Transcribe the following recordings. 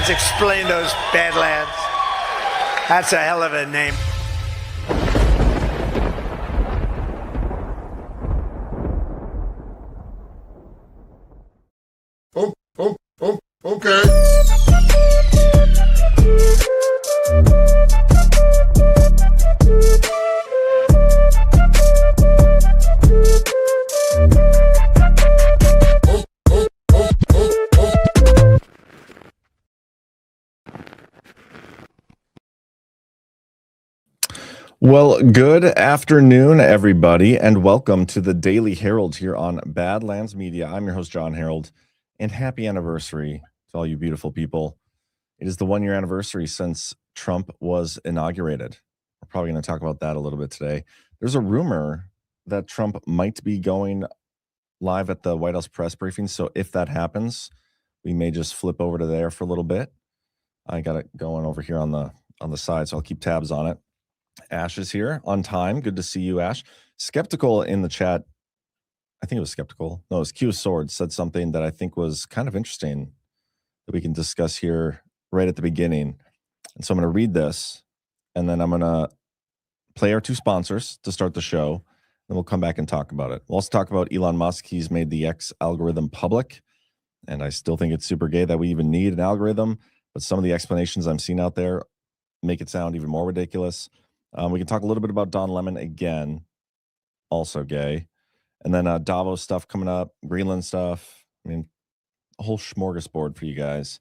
Badlands. Explain those Badlands. That's a hell of a name. Okay. Well, good afternoon, everybody, and welcome to the Daily Herald here on Badlands Media. I'm your host, Jon Herold, and happy anniversary to all you beautiful people. It is the 1-year anniversary since Trump was inaugurated. We're probably going to talk about that a little bit today. There's a rumor that Trump might be going live at the White House press briefing, so if that happens, we may just flip over to there for a little bit. I got it going over here on the side, so I'll keep tabs on it. Ash is here on time. Good to see you, Ash. Skeptical in the chat. I think it was Skeptical. No, it was Q Sword said something that I think was kind of interesting that we can discuss here right at the beginning. And so I'm going to read this, and then I'm going to play our two sponsors to start the show. Then we'll come back and talk about it. We'll also talk about Elon Musk. He's made the X algorithm public, and I still think it's super gay that we even need an algorithm. But some of the explanations I'm seeing out there make it sound even more ridiculous. We can talk a little bit about Don Lemon again, also gay. And then Davos stuff coming up, Greenland stuff. I mean, a whole smorgasbord for you guys.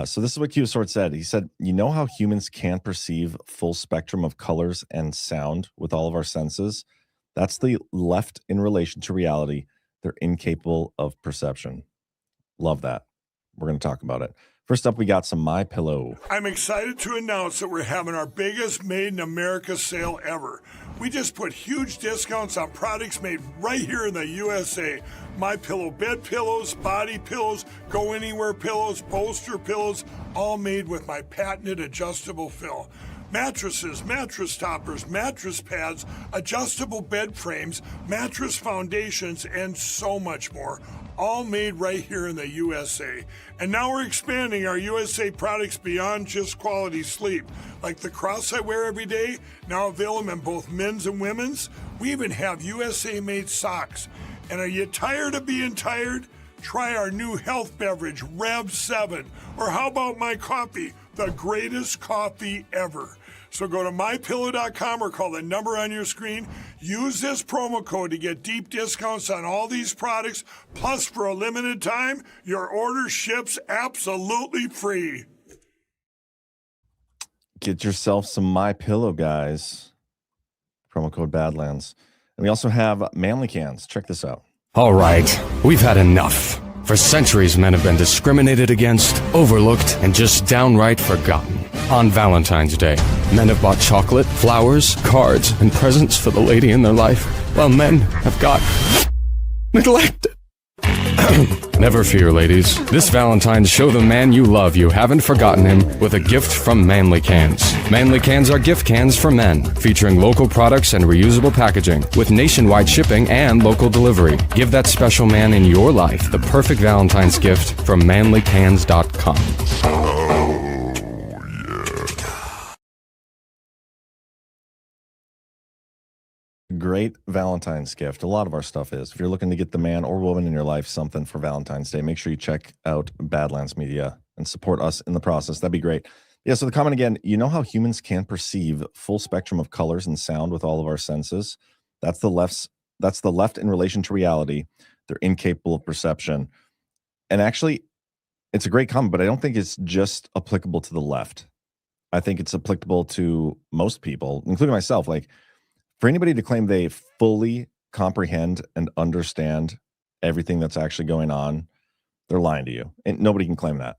So this is what Q Sword said. He said, you know how humans can't perceive full spectrum of colors and sound with all of our senses? That's the left in relation to reality. They're incapable of perception. Love that. We're going to talk about it. First up, we got some MyPillow. I'm excited to announce that we're having our biggest Made in America sale ever. We just put huge discounts on products made right here in the USA. MyPillow bed pillows, body pillows, go anywhere pillows, bolster pillows, all made with my patented adjustable fill. Mattresses, mattress toppers, mattress pads, adjustable bed frames, mattress foundations, and so much more. All made right here in the USA. And now we're expanding our USA products beyond just quality sleep. Like the cross I wear every day, now available in both men's and women's. We even have USA-made socks. And are you tired of being tired? Try our new health beverage, Rev 7. Or how about my coffee, the greatest coffee ever. So go to mypillow.com or call the number on your screen. Use this promo code to get deep discounts on all these products. Plus, for a limited time, your order ships absolutely free. Get yourself some MyPillow, guys. Promo code Badlands. And we also have Manly Cans. Check this out. All right, we've had enough. For centuries, men have been discriminated against, overlooked, and just downright forgotten. On Valentine's Day, men have bought chocolate, flowers, cards, and presents for the lady in their life, while men have got neglected. Never fear, ladies. This Valentine's, show the man you love you haven't forgotten him with a gift from Manly Cans. Manly Cans are gift cans for men, featuring local products and reusable packaging, with nationwide shipping and local delivery. Give that special man in your life the perfect Valentine's gift from manlycans.com. Great Valentine's gift. A lot of our stuff is. If you're looking to get the man or woman in your life something for Valentine's Day, make sure you check out Badlands Media and support us in the process. That'd be great. Yeah, so the comment again, you know how humans can't perceive full spectrum of colors and sound with all of our senses? That's the left in relation to reality. They're incapable of perception. And actually, it's a great comment, but I don't think it's just applicable to the left. I think it's applicable to most people, including myself. Like, for anybody to claim they fully comprehend and understand everything that's actually going on, they're lying to you. And nobody can claim that.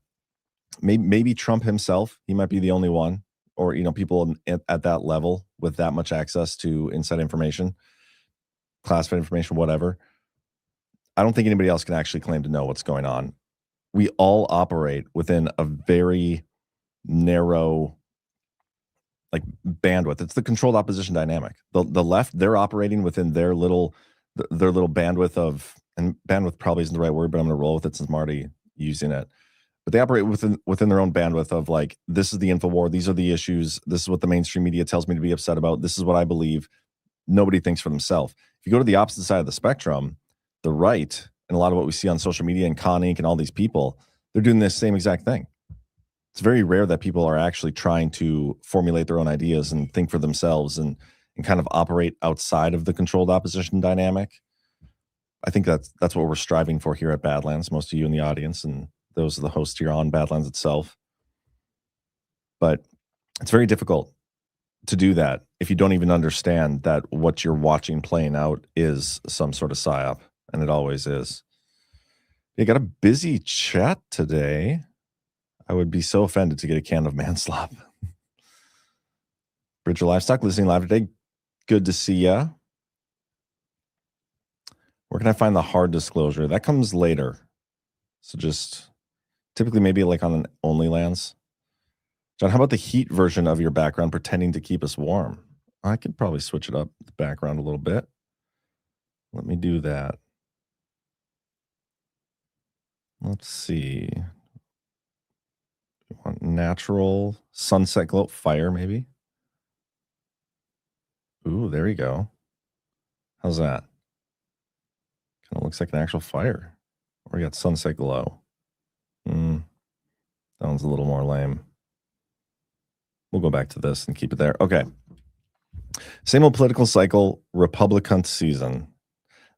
Maybe Trump himself, he might be the only one, or people at that level with that much access to inside information, classified information, whatever. I don't think anybody else can actually claim to know what's going on. We all operate within a very narrow bandwidth. It's the controlled opposition dynamic. The left, they're operating within their little bandwidth of, and bandwidth probably isn't the right word, but I'm going to roll with it since I'm already using it. but they operate within their own bandwidth of like, this is the InfoWar, these are the issues, this is what the mainstream media tells me to be upset about, this is what I believe. Nobody thinks for themselves. If you go to the opposite side of the spectrum, the right, and a lot of what we see on social media and Con Inc. and all these people, they're doing this same exact thing. It's very rare that people are actually trying to formulate their own ideas and think for themselves and kind of operate outside of the controlled opposition dynamic. I think that's what we're striving for here at Badlands, most of you in the audience, and those are the hosts here on Badlands itself. But it's very difficult to do that if you don't even understand that what you're watching playing out is some sort of psyop, and it always is. You got a busy chat today. I would be so offended to get a can of manslop. Bridger Livestock listening live today. Good to see ya. Where can I find the hard disclosure? That comes later. So just typically maybe like on an OnlyLands. John, how about the heat version of your background pretending to keep us warm? I could probably switch it up, the background a little bit. Let me do that. Let's see. You want natural sunset glow, fire maybe? Ooh, there you go. How's that? Kind of looks like an actual fire. Or we got sunset glow. That one's a little more lame. We'll go back to this and keep it there. Okay. Same old political cycle, Republican season.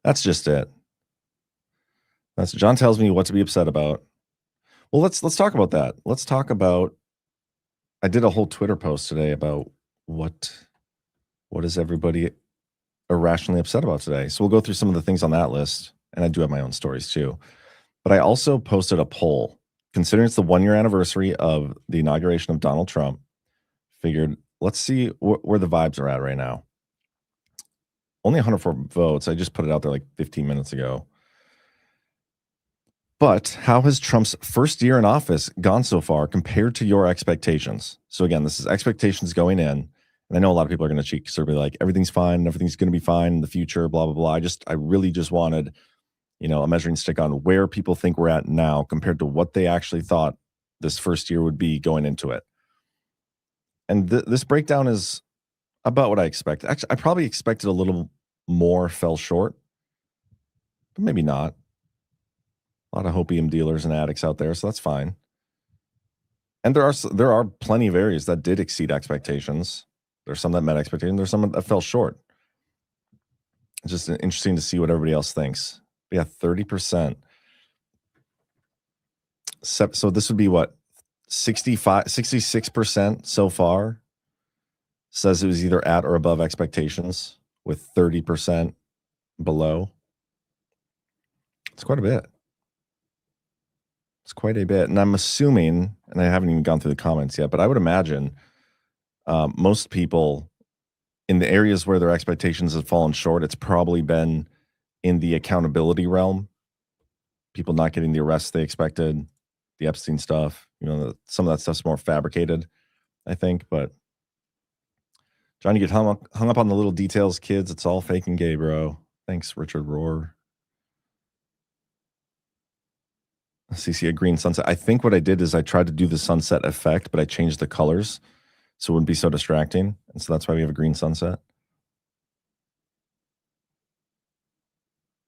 That's just it. That's John tells me what to be upset about. Well, let's talk about that. Let's talk about. I did a whole Twitter post today about what is everybody irrationally upset about today. So we'll go through some of the things on that list, and I do have my own stories too. But I also posted a poll, considering it's the 1-year anniversary of the inauguration of Donald Trump. Figured, let's see where the vibes are at right now. Only 104 votes. I just put it out there like 15 minutes ago. But how has Trump's first year in office gone so far compared to your expectations? So again, this is expectations going in. And I know a lot of people are going to cheat, sort of be like, everything's fine, everything's going to be fine in the future, blah, blah, blah. I really just wanted, a measuring stick on where people think we're at now compared to what they actually thought this first year would be going into it. And this breakdown is about what I expected. Actually, I probably expected a little more, fell short, but maybe not. A lot of hopium dealers and addicts out there, so that's fine. And there are plenty of areas that did exceed expectations. There's some that met expectations. There's some that fell short. It's just interesting to see what everybody else thinks. But yeah, 30%. So this would be what? 66% so far says it was either at or above expectations, with 30% below. It's quite a bit. It's quite a bit. And I'm assuming, and I haven't even gone through the comments yet, but I would imagine most people in the areas where their expectations have fallen short, it's probably been in the accountability realm. People not getting the arrests they expected, the Epstein stuff. Some of that stuff's more fabricated, I think. But John, you get hung up on the little details, kids. It's all fake and gay, bro. Thanks, Richard Rohr. CC, a green sunset. I think what I did is I tried to do the sunset effect, but I changed the colors so it wouldn't be so distracting. And so that's why we have a green sunset.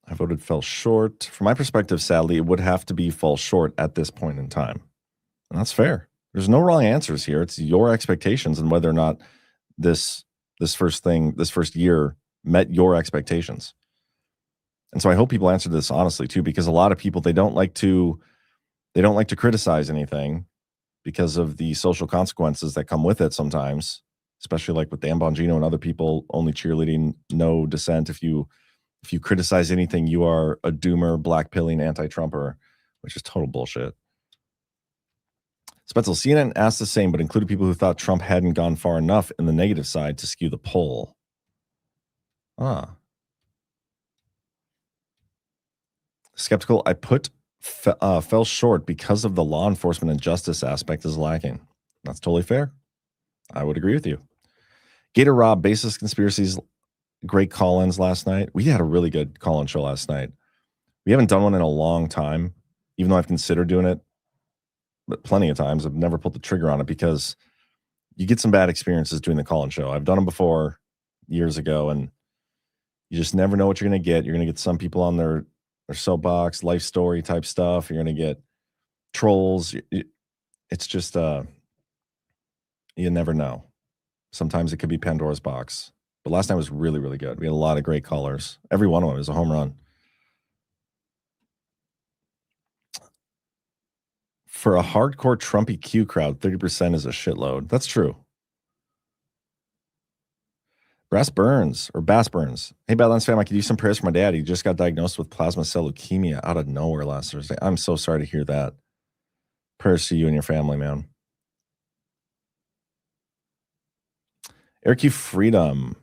I voted fell short. From my perspective, sadly, it would have to be fall short at this point in time. And that's fair. There's no wrong answers here. It's your expectations and whether or not this first year met your expectations. And so I hope people answer this honestly too, because a lot of people, they don't like to criticize anything because of the social consequences that come with it sometimes, especially like with Dan Bongino and other people only cheerleading, no dissent. If you criticize anything, you are a doomer, black-pilling anti-Trumper, which is total bullshit. Spetzel, CNN asked the same, but included people who thought Trump hadn't gone far enough in the negative side to skew the poll. Skeptical, I put fell short because of the law enforcement and justice aspect is lacking. That's totally fair. I would agree with you. Gator Rob, Basis Conspiracies, great call-ins last night. We had a really good call-in show last night. We haven't done one in a long time, even though I've considered doing it plenty of times. I've never pulled the trigger on it because you get some bad experiences doing the call-in show. I've done them before years ago, and you just never know what you're going to get. You're going to get some people on their soapbox, life story type stuff. You're going to get trolls. It's just, you never know. Sometimes it could be Pandora's box. But last night was really, really good. We had a lot of great callers. Every one of them was a home run. For a hardcore Trumpy Q crowd, 30% is a shitload. That's true. Bass Burns. Hey, Badlands fam, I could use some prayers for my dad. He just got diagnosed with plasma cell leukemia out of nowhere last Thursday. I'm so sorry to hear that. Prayers to you and your family, man. Eric Q Freeman.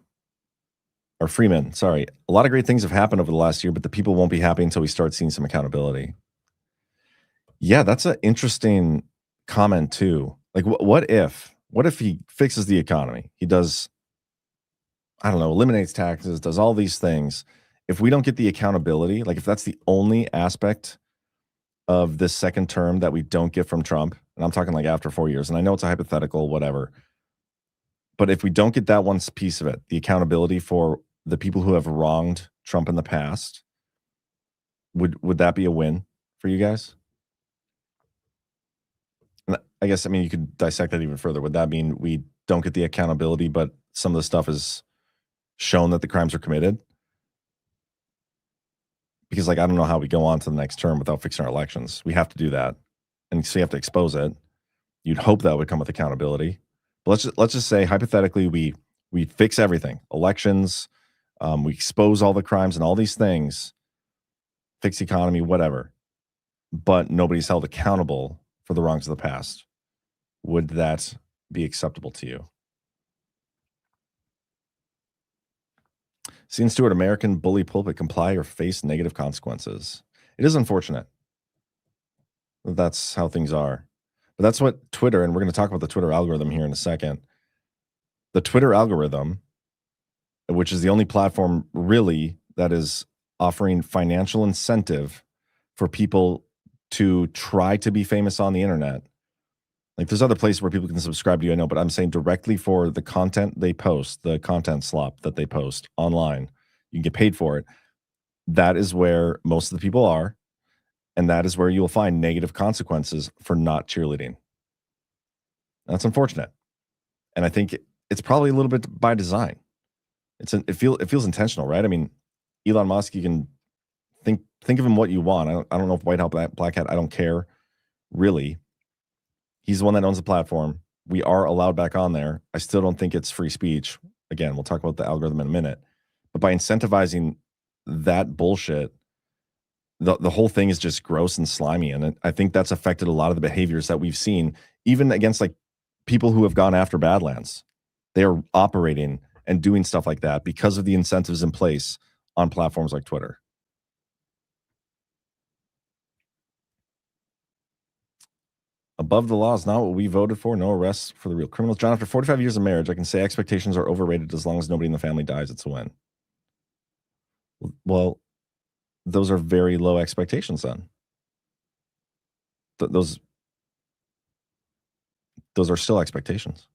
Sorry. A lot of great things have happened over the last year, but the people won't be happy until we start seeing some accountability. Yeah, that's an interesting comment too. Like, what if he fixes the economy? He does, I don't know, eliminates taxes, does all these things. If we don't get the accountability, like if that's the only aspect of this second term that we don't get from Trump, and I'm talking like after 4 years, and I know it's a hypothetical, whatever, but if we don't get that one piece of it, the accountability for the people who have wronged Trump in the past, would that be a win for you guys? And I guess, I mean, you could dissect that even further. Would that mean we don't get the accountability, but some of the stuff is shown that the crimes are committed? Because, like, I don't know how we go on to the next term without fixing our elections. We have to do that. And so you have to expose it. You'd hope that would come with accountability. But let's just say, hypothetically, we fix everything. Elections, we expose all the crimes and all these things, fix the economy, whatever. But nobody's held accountable for the wrongs of the past. Would that be acceptable to you? Seeing Stewart, American bully pulpit, comply or face negative consequences. It is unfortunate. That's how things are. But that's what Twitter, and we're going to talk about the Twitter algorithm here in a second. The Twitter algorithm, which is the only platform really that is offering financial incentive for people to try to be famous on the internet. Like, there's other places where people can subscribe to you, I know, but I'm saying directly for the content they post, the content slop that they post online, you can get paid for it. That is where most of the people are, and that is where you will find negative consequences for not cheerleading. That's unfortunate, and I think it's probably a little bit by design. It feels intentional, right? I mean, Elon Musk, you can think of him what you want. I don't know if white hat, black hat, I don't care, really. He's the one that owns the platform. We are allowed back on there. I still don't think it's free speech. Again, we'll talk about the algorithm in a minute. But by incentivizing that bullshit, the whole thing is just gross and slimy. And I think that's affected a lot of the behaviors that we've seen, even against like people who have gone after Badlands. They are operating and doing stuff like that because of the incentives in place on platforms like Twitter. Above the law is not what we voted for. No arrests for the real criminals. John, after 45 years of marriage, I can say expectations are overrated. As long as nobody in the family dies, it's a win. Well, those are very low expectations then. Those are still expectations.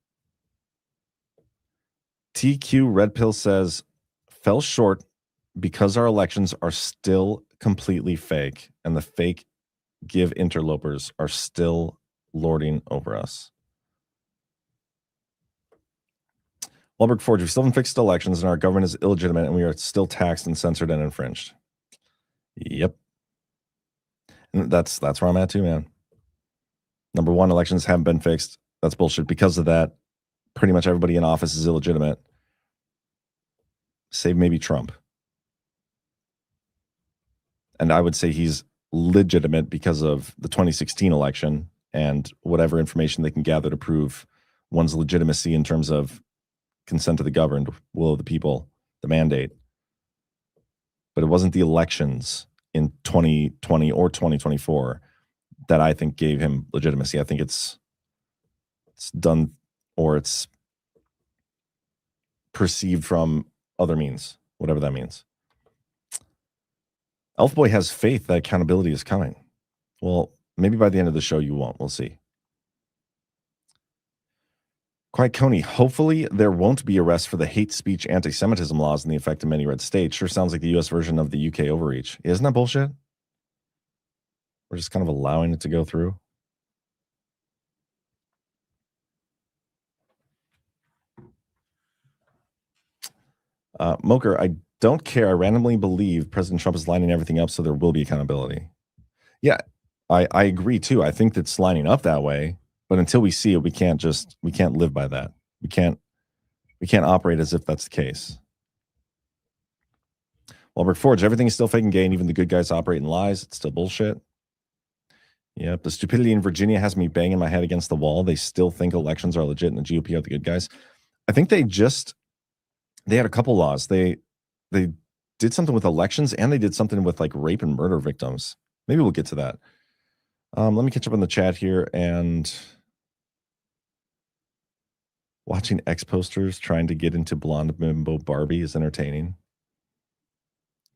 TQ Red Pill says, fell short because our elections are still completely fake, and the fake give interlopers are still lording over us. Wahlberg Forge, we still haven't fixed elections, and our government is illegitimate, and we are still taxed and censored and infringed. Yep. And that's where I'm at too, man. Number one, elections haven't been fixed. That's bullshit. Because of that, pretty much everybody in office is illegitimate, save maybe Trump. And I would say he's legitimate because of the 2016 election and whatever information they can gather to prove one's legitimacy in terms of consent of the governed, will of the people, the mandate. But it wasn't the elections in 2020 or 2024 that I think gave him legitimacy. I think it's done, or it's perceived from other means, whatever that means. Elfboy has faith that accountability is coming. Well, Maybe by the end of the show you won't. We'll see. Quiet Coney, hopefully there won't be arrests for the hate speech anti-Semitism laws in the effect in many red states. Sure sounds like the U.S. version of the UK overreach. Isn't that bullshit? We're just kind of allowing it to go through. Moker, I don't care. I randomly believe President Trump is lining everything up so there will be accountability. Yeah, I agree too. I think that's lining up that way. But until we see it, we can't live by that. We can't operate as if that's the case. Walberg Forge, everything is still fake and gay, and even the good guys operate in lies. It's still bullshit. Yep, the stupidity in Virginia has me banging my head against the wall. They still think elections are legit and the GOP are the good guys. I think they had a couple laws. They did something with elections, and they did something with like rape and murder victims. Maybe we'll get to that. Let me catch up on the chat here. And watching X posters trying to get into blonde bimbo Barbie is entertaining.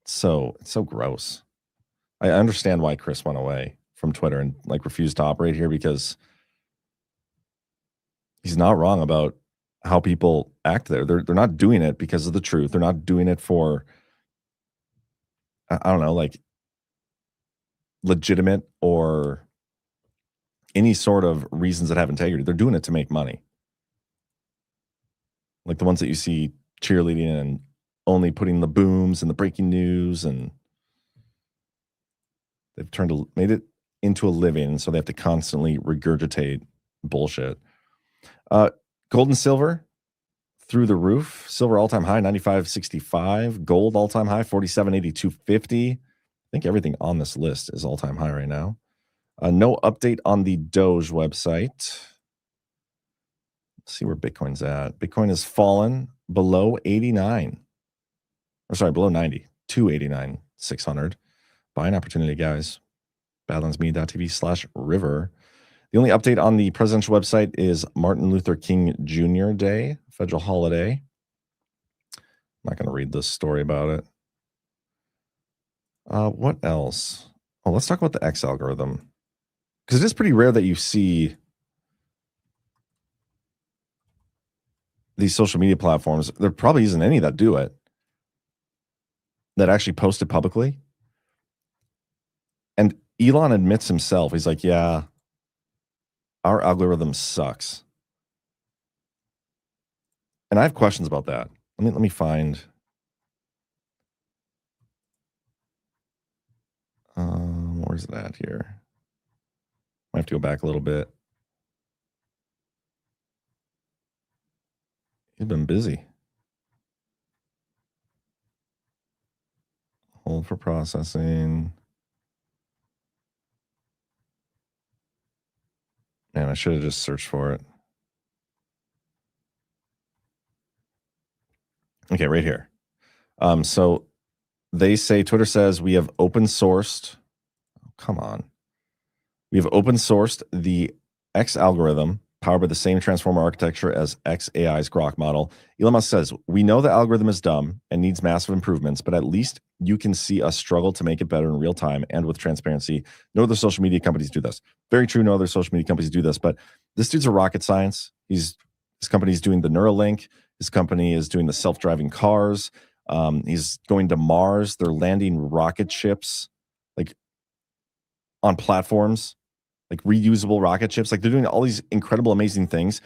It's so gross. I understand why Chris went away from Twitter and like refused to operate here, because he's not wrong about how people act there. They're not doing it because of the truth. They're not doing it for, I don't know, like legitimate or any sort of reasons that have integrity. They're doing it to make money. Like the ones that you see cheerleading and only putting the booms and the breaking news, and they've made it into a living, and so they have to constantly regurgitate bullshit. Gold and silver through the roof. Silver all-time high 95.65. Gold all-time high 47.8250. I think everything on this list is all-time high right now. No update on the Doge website. Let's see where Bitcoin's at. Bitcoin has fallen below 89. Or sorry, below 90. 289,600. Buying opportunity, guys. Badlandsmedia.tv/river. The only update on the presidential website is Martin Luther King Jr. Day, federal holiday. I'm not going to read this story about it. What else? Oh, let's talk about the X algorithm. Because it is pretty rare that you see these social media platforms. There probably isn't any that do it, that actually post it publicly. And Elon admits himself, he's like, yeah, our algorithm sucks. And I have questions about that. Let me find. Where's it at here? I have to go back a little bit. He's been busy. Hold for processing. Man, I should have just searched for it. Okay, right here. So they say, Twitter says we have open sourced. Oh, come on. We have open sourced the X algorithm powered by the same transformer architecture as XAI's Grok model. Elon Musk says, we know the algorithm is dumb and needs massive improvements, but at least you can see us struggle to make it better in real time and with transparency. No other social media companies do this. Very true. No other social media companies do this, but this dude's a rocket science. His company's doing the Neuralink. His company is doing the self-driving cars. He's going to Mars. They're landing rocket ships like on platforms, like reusable rocket ships. Like they're doing all these incredible, amazing things.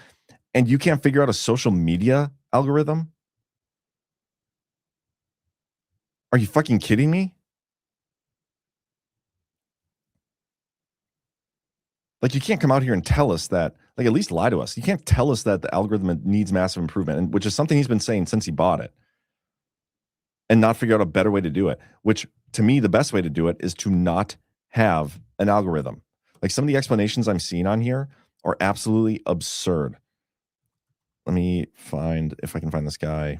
And you can't figure out a social media algorithm? Are you fucking kidding me? Like you can't come out here and tell us that, like at least lie to us. You can't tell us that the algorithm needs massive improvement, and which is something he's been saying since he bought it, and not figure out a better way to do it, which to me, the best way to do it is to not have an algorithm. Like some of the explanations I'm seeing on here are absolutely absurd. Let me find, if I can find this guy.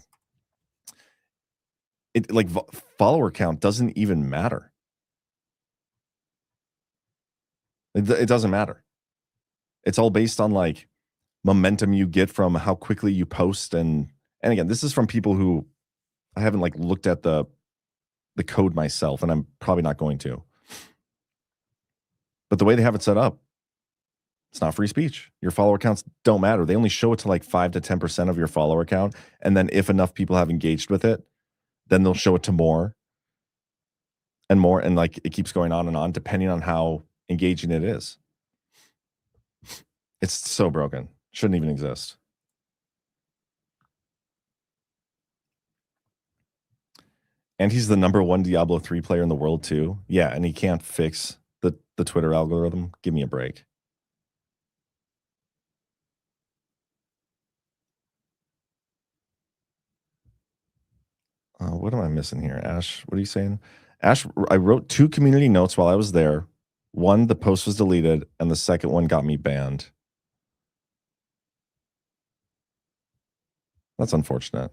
It like follower count doesn't even matter. It doesn't matter. It's all based on like momentum you get from how quickly you post. And again, this is from people who I haven't like looked at the code myself, and I'm probably not going to. But the way they have it set up, it's not free speech. Your follower counts don't matter. They only show it to like 5 to 10% of your follower count. And then if enough people have engaged with it, then they'll show it to more and more. And like it keeps going on and on, depending on how engaging it is. It's so broken. Shouldn't even exist. And he's the #1 Diablo 3 player in the world too. Yeah, and he can't fix the Twitter algorithm. Give me a break. What am I missing here? Ash, what are you saying? Ash, I wrote 2 community notes while I was there. One, the post was deleted, and the second one got me banned. That's unfortunate.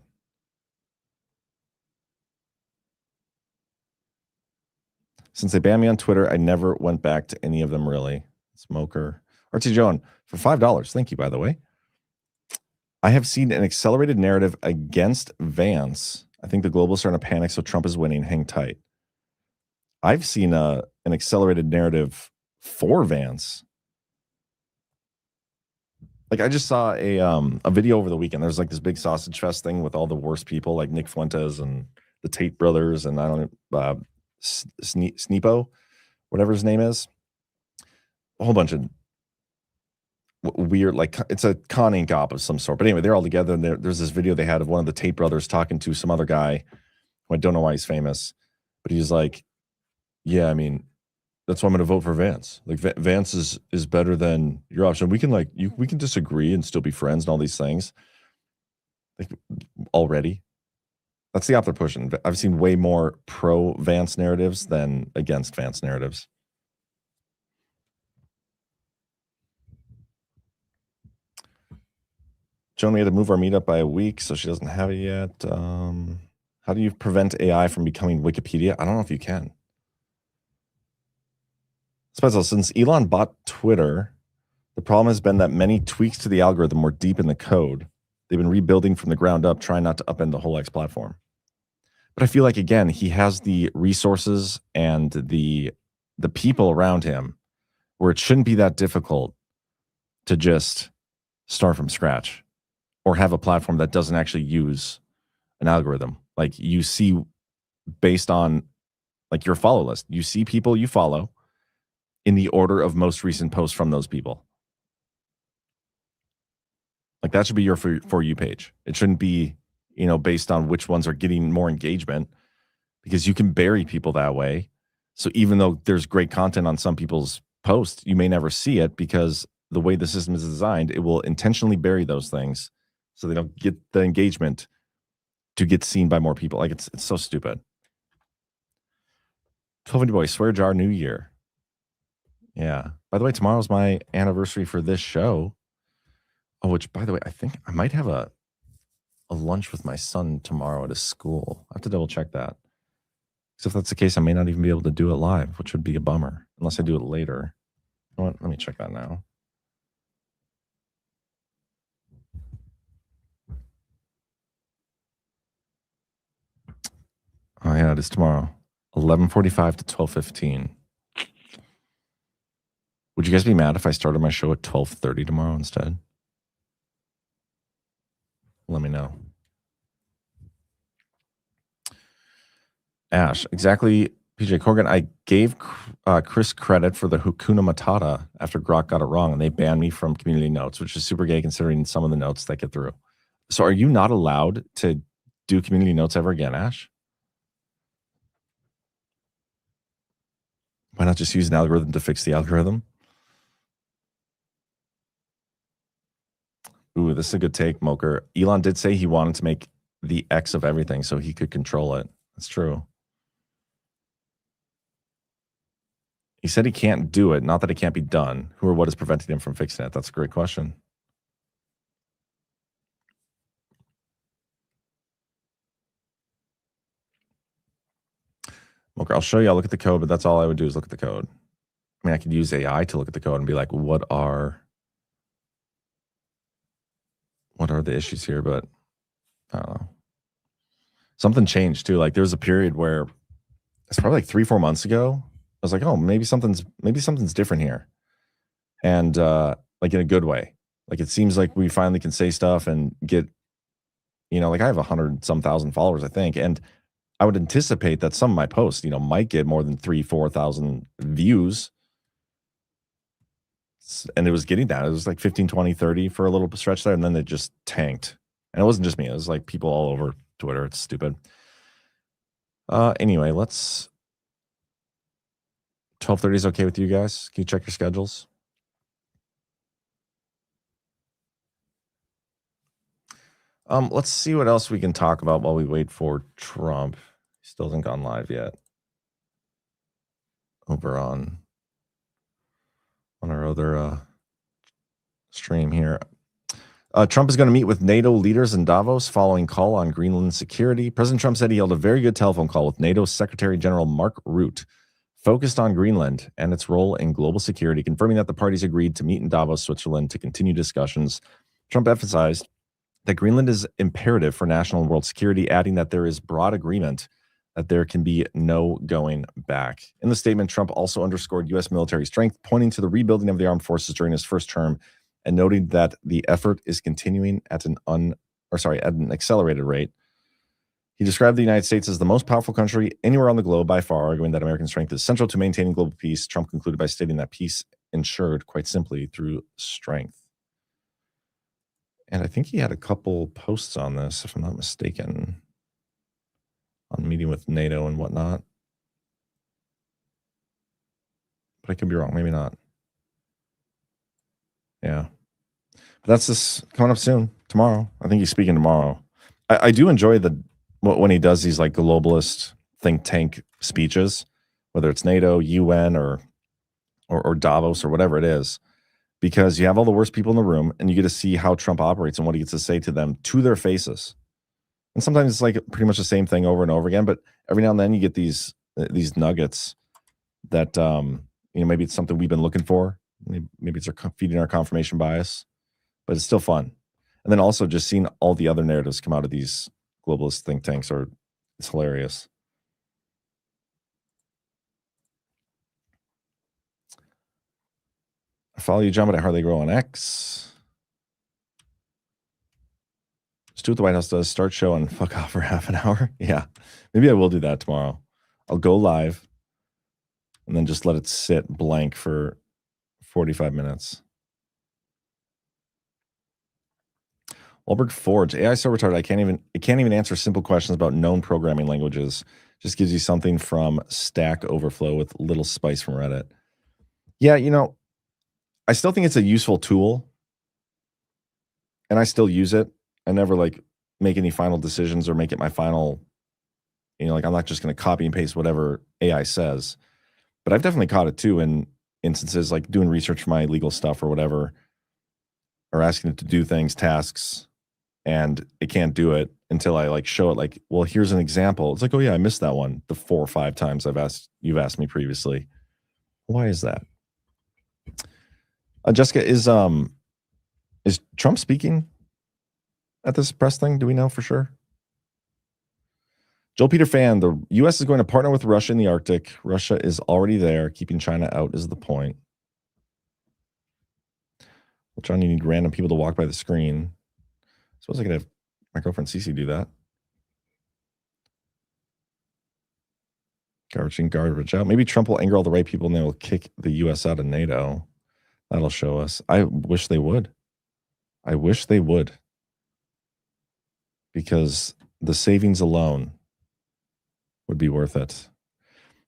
Since they banned me on Twitter, I never went back to any of them, really. Smoker. RT Joan, for $5. Thank you, by the way. I have seen an accelerated narrative against Vance. I think the globalists are starting to panic, so Trump is winning. Hang tight. I've seen an accelerated narrative for Vance. Like I just saw a video over the weekend. There's like this big sausage fest thing with all the worst people, like Nick Fuentes and the Tate brothers, and I don't know, Sneepo, whatever his name is. A whole bunch of weird, like it's a con Inc. op of some sort. But anyway, they're all together, and there's this video they had of one of the Tate brothers talking to some other guy who I don't know why he's famous, but he's like, yeah, I mean, that's why I'm going to vote for Vance. Like Vance is better than your option. We can we can disagree and still be friends and all these things. Like already, that's the op they're pushing. I've seen way more pro Vance narratives than against Vance narratives. Joan, we had to move our meetup by a week, so she doesn't have it yet. How do you prevent AI from becoming Wikipedia? I don't know if you can. Special, since Elon bought Twitter, the problem has been that many tweaks to the algorithm were deep in the code. They've been rebuilding from the ground up, trying not to upend the whole X platform. But I feel like, again, he has the resources and the people around him where it shouldn't be that difficult to just start from scratch or have a platform that doesn't actually use an algorithm. Like you see based on like your follow list, you see people you follow in the order of most recent posts from those people. Like that should be your for you page. It shouldn't be, based on which ones are getting more engagement, because you can bury people that way. So even though there's great content on some people's posts, you may never see it because the way the system is designed, it will intentionally bury those things so they don't get the engagement to get seen by more people. Like it's so stupid. 12 boy, swear jar, new year. Yeah. By the way, tomorrow's my anniversary for this show. Oh, which, by the way, I think I might have a lunch with my son tomorrow at his school. I have to double check that. Because if that's the case, I may not even be able to do it live, which would be a bummer, unless I do it later. You know what? Let me check that now. Oh, yeah, it is tomorrow. 11:45 to 12:15. Would you guys be mad if I started my show at 12:30 tomorrow instead? Let me know. Ash, exactly. PJ Corgan, I gave Chris credit for the Hakuna Matata after Grok got it wrong, and they banned me from community notes, which is super gay considering some of the notes that get through. So are you not allowed to do community notes ever again, Ash? Why not just use an algorithm to fix the algorithm? Ooh, this is a good take, Moker. Elon did say he wanted to make the X of everything so he could control it. That's true. He said he can't do it, not that it can't be done. Who or what is preventing him from fixing it? That's a great question. Moker, I'll show you. I'll look at the code, but that's all I would do is look at the code. I mean, I could use AI to look at the code and be like, what are the issues here? But I don't know. Something changed too. Like there was a period where it's probably like 3-4 months ago. was like, oh, maybe something's different here. And like in a good way. Like it seems like we finally can say stuff and get, like I have 100-some thousand followers, I think. And I would anticipate that some of my posts, might get more than 3,000-4,000 views. And it was getting that. It was like 15, 20, 30 for a little stretch there. And then it just tanked. And it wasn't just me. It was like people all over Twitter. It's stupid. Anyway, 12:30 is okay with you guys? Can you check your schedules? Let's see what else we can talk about while we wait for Trump. He still hasn't gone live yet. Over on our other stream here. Trump is going to meet with NATO leaders in Davos following call on Greenland security. President Trump said he held a very good telephone call with NATO Secretary General Mark Rutte, focused on Greenland and its role in global security, confirming that the parties agreed to meet in Davos, Switzerland to continue discussions. Trump emphasized that Greenland is imperative for national and world security, adding that there is broad agreement that there can be no going back. In the statement, Trump also underscored U.S. military strength, pointing to the rebuilding of the armed forces during his first term, and noting that the effort is continuing at an accelerated rate. He described the United States as the most powerful country anywhere on the globe by far, arguing that American strength is central to maintaining global peace. Trump concluded by stating that peace ensured, quite simply, through strength. And I think he had a couple posts on this, if I'm not mistaken, on meeting with NATO and whatnot. But I could be wrong. Maybe not. Yeah. But that's this coming up soon, tomorrow. I think he's speaking tomorrow. I do enjoy when he does these like globalist think tank speeches, whether it's NATO, UN, or Davos or whatever it is, because you have all the worst people in the room and you get to see how Trump operates and what he gets to say to them to their faces. And sometimes it's like pretty much the same thing over and over again, but every now and then you get these nuggets that maybe it's something we've been looking for. Maybe it's feeding our confirmation bias, but it's still fun. And then also just seeing all the other narratives come out of these globalist think tanks it's hilarious. I follow you, John, but I hardly grow on X. Just do what the White House does. Start show and fuck off for half an hour. Yeah, maybe I will do that tomorrow. I'll go live and then just let it sit blank for 45 minutes. Wahlberg Forge, AI so retarded it can't even answer simple questions about known programming languages. Just gives you something from Stack Overflow with little spice from Reddit. Yeah, I still think it's a useful tool, and I still use it. I never make any final decisions or make it my final. I'm not just going to copy and paste whatever AI says, but I've definitely caught it too in instances like doing research for my legal stuff or whatever, or asking it to do things, tasks, and it can't do it until I show it well, here's an example. It's like, oh yeah, I missed that one the 4 or 5 times you've asked me previously. Why is that? Jessica, is Trump speaking at this press thing? Do we know for sure? Joel Peter Fan, the U.S. is going to partner with Russia in the Arctic. Russia is already there. Keeping China out is the point. Well, John, you need random people to walk by the screen. Suppose I could have my girlfriend Cece do that. Garbage out. Maybe Trump will anger all the right people and they will kick the U.S. out of NATO. That'll show us. I wish they would. Because the savings alone would be worth it.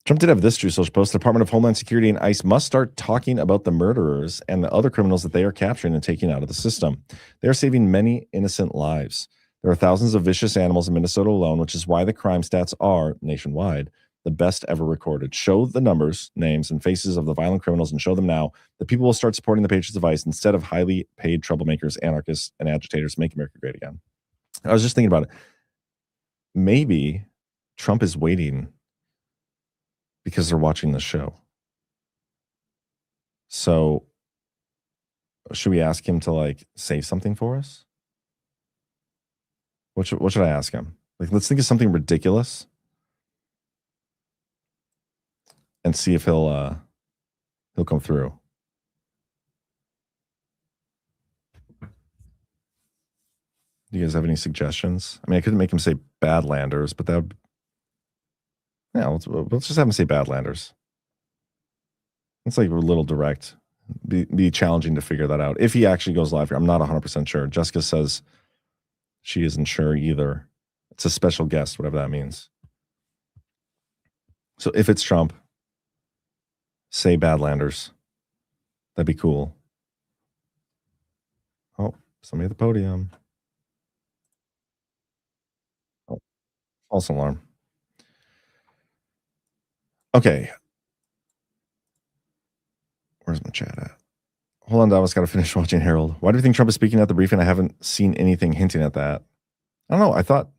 Trump did have this True Social post. The Department of Homeland Security and ICE must start talking about the murderers and the other criminals that they are capturing and taking out of the system. They are saving many innocent lives. There are thousands of vicious animals in Minnesota alone, which is why the crime stats are, nationwide, the best ever recorded. Show the numbers, names, and faces of the violent criminals and show them now. The people will start supporting the patriots of ICE instead of highly paid troublemakers, anarchists, and agitators. Make America great again. I was just thinking about it. Maybe Trump is waiting because they're watching the show. So should we ask him to say something for us? What should I ask him? Let's think of something ridiculous. and see if he'll come through. Do you guys have any suggestions? I mean, I couldn't make him say Badlanders, but that would... Yeah, let's just have him say Badlanders. It's like a little direct. Be challenging to figure that out. If he actually goes live here, I'm not 100% sure. Jessica says she isn't sure either. It's a special guest, whatever that means. So if it's Trump, say Badlanders. That'd be cool. Oh, somebody at the podium. Oh, false alarm. Okay. Where's my chat at? Hold on, Davos. Got to finish watching Herold. Why do you think Trump is speaking at the briefing? I haven't seen anything hinting at that. I don't know. I thought,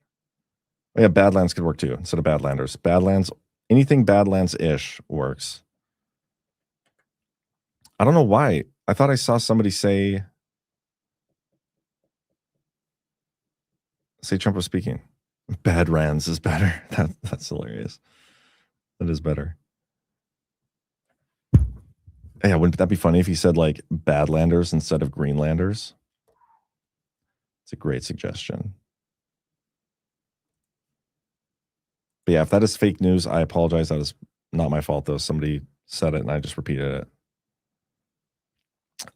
oh yeah, Badlands could work too instead of Badlanders. Badlands, anything Badlands-ish works. I don't know why. I thought I saw somebody say Trump was speaking. Badlands is better. That's hilarious. That is better. Yeah, wouldn't that be funny if he said like Badlanders instead of Greenlanders? It's a great suggestion. But yeah, if that is fake news, I apologize. That is not my fault, though. Somebody said it and I just repeated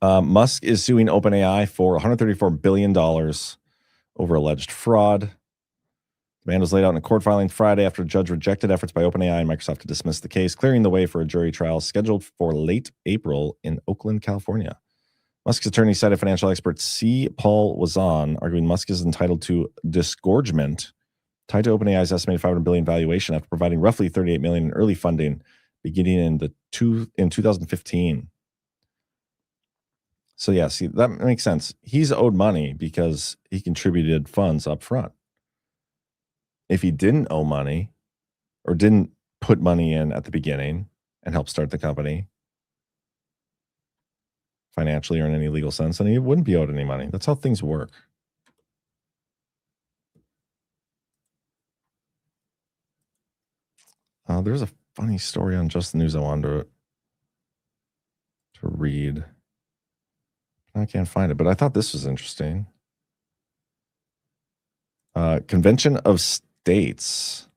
it. Musk is suing OpenAI for $134 billion over alleged fraud. The man was laid out in a court filing Friday after a judge rejected efforts by OpenAI and Microsoft to dismiss the case, clearing the way for a jury trial scheduled for late April in Oakland, California. Musk's attorney cited financial expert C. Paul Wazan, arguing Musk is entitled to disgorgement tied to OpenAI's estimated $500 billion valuation after providing roughly $38 million in early funding beginning in 2015. So yeah, see, that makes sense. He's owed money because he contributed funds up front. If he didn't owe money or didn't put money in at the beginning and help start the company financially or in any legal sense, then he wouldn't be owed any money. That's how things work. There's a funny story on Just the News I wanted to read. I can't find it, but I thought this was interesting. Convention of States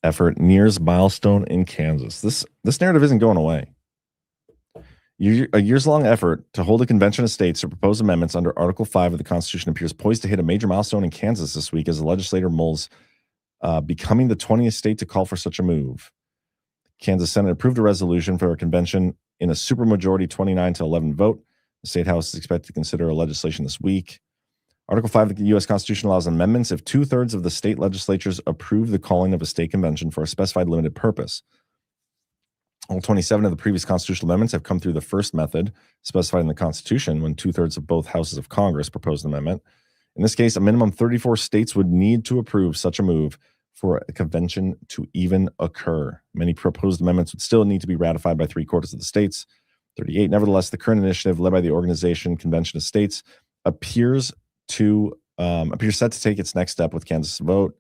effort nears milestone in Kansas. This narrative isn't going away. A years-long effort to hold a convention of states to propose amendments under Article 5 of the Constitution appears poised to hit a major milestone in Kansas this week as the legislator mulls becoming the 20th state to call for such a move. Kansas Senate approved a resolution for a convention in a supermajority 29-11 vote. The State House is expected to consider a legislation this week. Article 5 of the U.S. Constitution allows amendments if 2/3 of the state legislatures approve the calling of a state convention for a specified limited purpose. All 27 of the previous constitutional amendments have come through the first method specified in the Constitution when 2/3 of both houses of Congress proposed an amendment. In this case, a minimum 34 states would need to approve such a move for a convention to even occur. Many proposed amendments would still need to be ratified by 3/4 of the states, 38. Nevertheless, the current initiative led by the organization Convention of States appears set to take its next step with Kansas vote.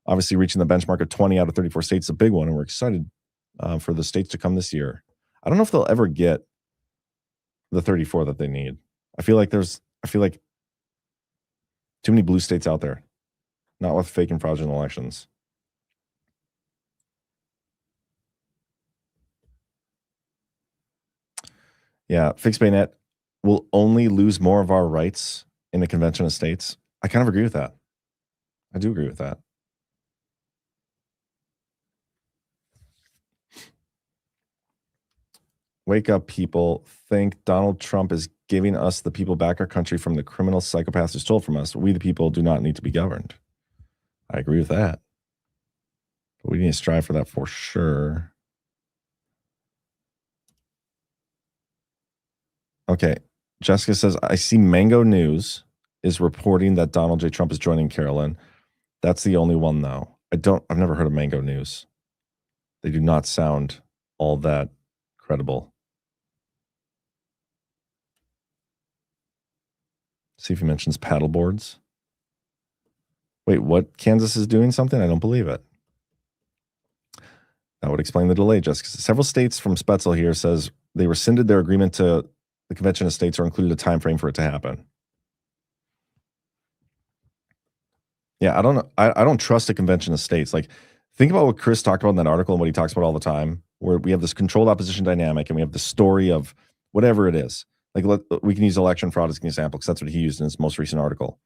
Obviously, reaching the benchmark of 20 out of 34 states is a big one, and we're excited for the states to come this year. I don't know if they'll ever get the 34 that they need. I feel like too many blue states out there, not with fake and fraudulent elections. Yeah, Fixed Baynet will only lose more of our rights in the Convention of States. I kind of agree with that. I do agree with that. Wake up, people. Think Donald Trump is giving us, the people, back our country from the criminal psychopaths who stole from us. We, the people, do not need to be governed. I agree with that. But we need to strive for that for sure. Okay. Jessica says, I see Mango News is reporting that Donald J. Trump is joining Carolyn. That's the only one, though. I've never heard of Mango News. They do not sound all that credible. See if he mentions paddle boards. Wait, what? Kansas is doing something? I don't believe it. That would explain the delay, Jessica. Several states from Spetzel here says they rescinded their agreement to the Convention of States or included a time frame for it to happen. Yeah, I don't know. I don't trust the Convention of States. Like, think about what Chris talked about in that article and what he talks about all the time, where we have this controlled opposition dynamic and we have the story of whatever it is. Like, we can use election fraud as an example because that's what he used in his most recent article.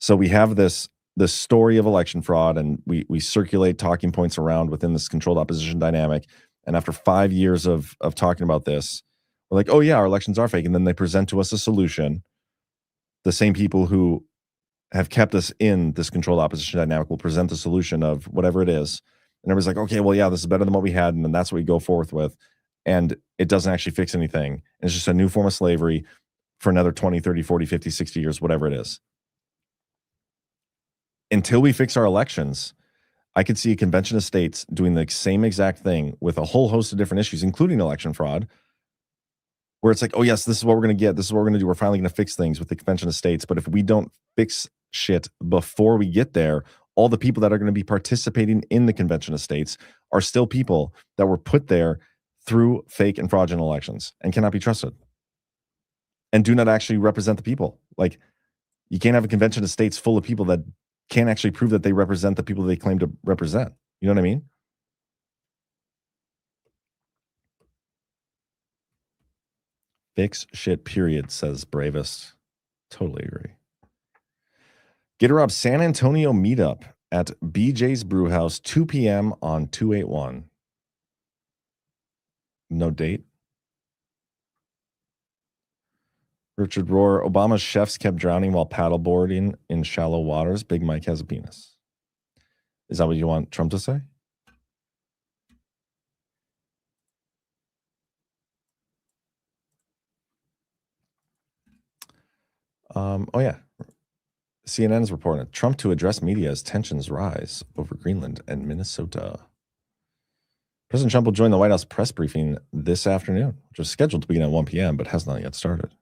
So we have this story of election fraud, and we circulate talking points around within this controlled opposition dynamic. And after 5 years of talking about this, we're like, oh yeah, our elections are fake. And then they present to us a solution. The same people who have kept us in this controlled opposition dynamic will present the solution of whatever it is. And everybody's like, okay, well, yeah, this is better than what we had. And then that's what we go forth with. And it doesn't actually fix anything. And it's just a new form of slavery for another 20, 30, 40, 50, 60 years, whatever it is. Until we fix our elections, I could see a convention of states doing the same exact thing with a whole host of different issues, including election fraud, where it's like, oh, yes, this is what we're going to get. This is what we're going to do. We're finally going to fix things with the convention of states. But if we don't fix shit before we get there, all the people that are going to be participating in the convention of states are still people that were put there through fake and fraudulent elections and cannot be trusted and do not actually represent the people. Like, you can't have a convention of states full of people that can't actually prove that they represent the people they claim to represent. You know what I mean? Fix shit, period, says Bravest. Totally agree. Get her up San Antonio meetup at BJ's Brewhouse, 2 p.m. on 2/8/1. No date. Richard Rohr, Obama's chefs kept drowning while paddleboarding in shallow waters. Big Mike has a penis. Is that what you want Trump to say? Oh, yeah. CNN is reporting Trump to address media as tensions rise over Greenland and Minnesota. President Trump will join the White House press briefing this afternoon, which was scheduled to begin at 1 p.m., but has not yet started.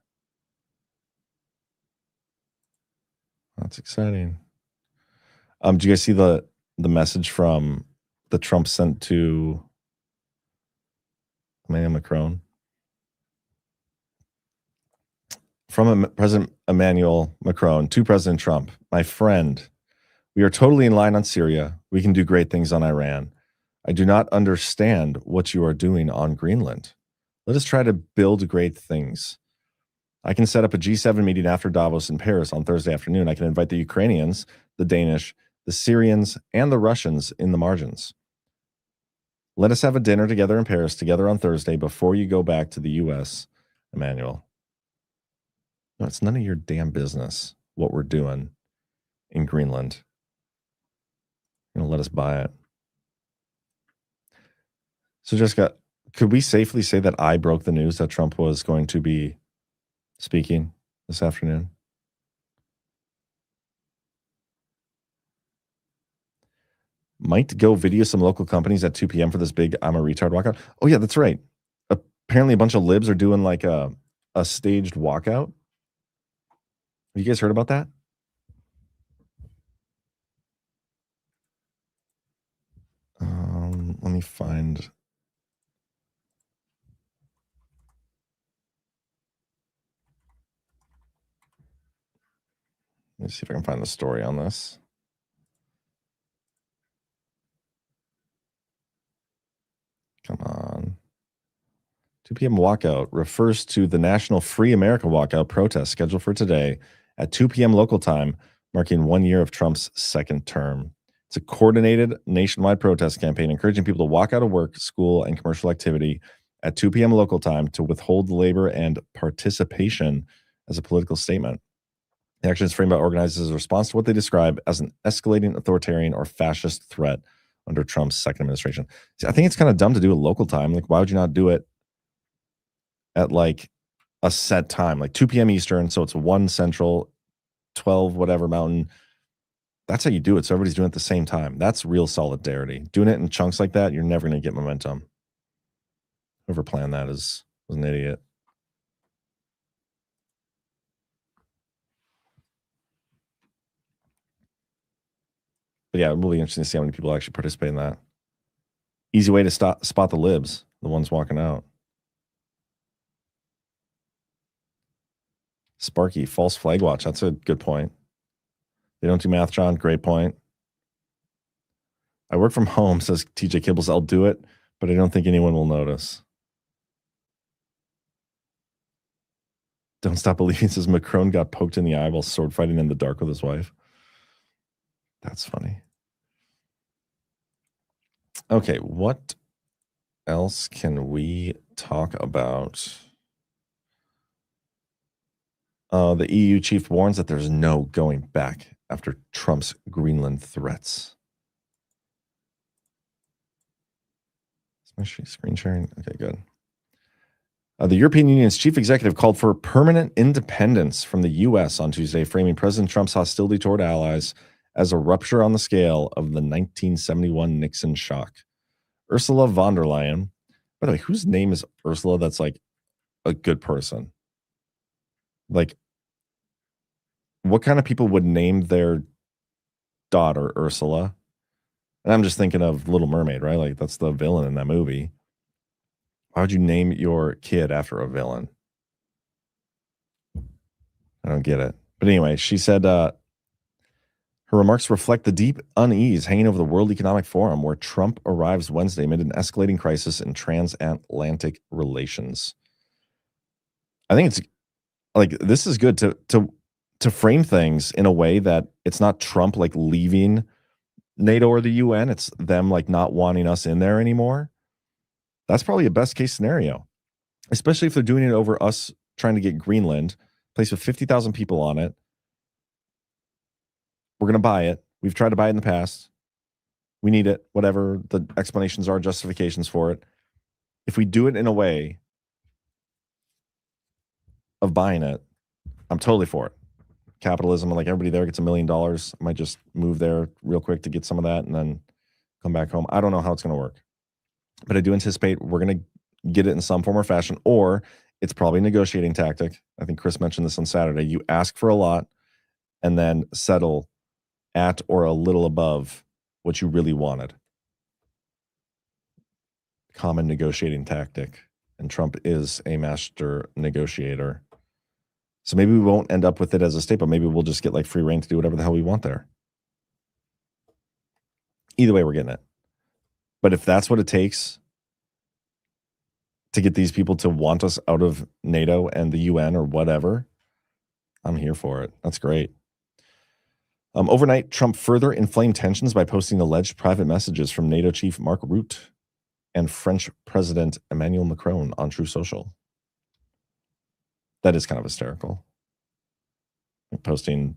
That's exciting. Do you guys see the message from the Trump sent to Emmanuel Macron? From President Emmanuel Macron to President Trump, my friend, we are totally in line on Syria. We can do great things on Iran. I do not understand what you are doing on Greenland. Let us try to build great things. I can set up a G7 meeting after Davos in Paris on Thursday afternoon. I can invite the Ukrainians, the Danish, the Syrians, and the Russians in the margins. Let us have a dinner together in Paris together on Thursday before you go back to the U.S., Emmanuel. No, it's none of your damn business what we're doing in Greenland. You're going to let us buy it. So, Jessica, could we safely say that I broke the news that Trump was going to be speaking this afternoon? Might go video some local companies at 2 p.m. for this big I'm a retard walkout. Oh, yeah, that's right. Apparently a bunch of libs are doing like a staged walkout. Have you guys heard about that? Let me find. Let me see if I can find the story on this. Come on. 2 p.m. walkout refers to the National Free America Walkout protest scheduled for today at 2 p.m. local time, marking 1 year of Trump's second term. It's a coordinated nationwide protest campaign encouraging people to walk out of work, school, and commercial activity at 2 p.m. local time to withhold labor and participation as a political statement. The action is framed by organizers as a response to what they describe as an escalating authoritarian or fascist threat under Trump's second administration. See, I think it's kind of dumb to do it local time. Like, why would you not do it at like a set time, like 2 p.m. Eastern, so it's 1 Central, 12 whatever Mountain. That's how you do it. So everybody's doing it at the same time. That's real solidarity. Doing it in chunks like that, you're never going to get momentum. Whoever planned that was an idiot. But yeah, it will be interesting to see how many people actually participate in that. Easy way to spot the libs, the ones walking out. Sparky, false flag watch. That's a good point. They don't do math, John. Great point. I work from home, says TJ Kibbles. I'll do it, but I don't think anyone will notice. Don't stop believing, says Macron got poked in the eye while sword fighting in the dark with his wife. That's funny. Okay, what else can we talk about? The EU chief warns that there's no going back after Trump's Greenland threats. Is my screen sharing? Okay, good. The European Union's chief executive called for permanent independence from the U.S. on Tuesday, framing President Trump's hostility toward allies as a rupture on the scale of the 1971 Nixon shock. Ursula von der Leyen, by the way, whose name is Ursula that's like a good person? Like, what kind of people would name their daughter Ursula? And I'm just thinking of Little Mermaid, right? Like, that's the villain in that movie. Why would you name your kid after a villain? I don't get it. But anyway, she said her remarks reflect the deep unease hanging over the World Economic Forum, where Trump arrives Wednesday amid an escalating crisis in transatlantic relations. I think it's like, this is good to frame things in a way that it's not Trump like leaving NATO or the UN. It's them like not wanting us in there anymore. That's probably a best case scenario, especially if they're doing it over us trying to get Greenland, place with 50,000 people on it. We're going to buy it. We've tried to buy it in the past. We need it, whatever the explanations are, justifications for it. If we do it in a way of buying it, I'm totally for it. Capitalism, like everybody there gets $1 million. I might just move there real quick to get some of that and then come back home. I don't know how it's going to work, but I do anticipate we're going to get it in some form or fashion, or it's probably a negotiating tactic. I think Chris mentioned this on Saturday. You ask for a lot and then settle at or a little above what you really wanted. Common negotiating tactic. And Trump is a master negotiator. So maybe we won't end up with it as a state, but maybe we'll just get like free reign to do whatever the hell we want there. Either way, we're getting it. But if that's what it takes to get these people to want us out of NATO and the UN or whatever, I'm here for it. That's great. Overnight, Trump further inflamed tensions by posting alleged private messages from NATO chief Mark Rutte and French President Emmanuel Macron on True Social. That is kind of hysterical. Like posting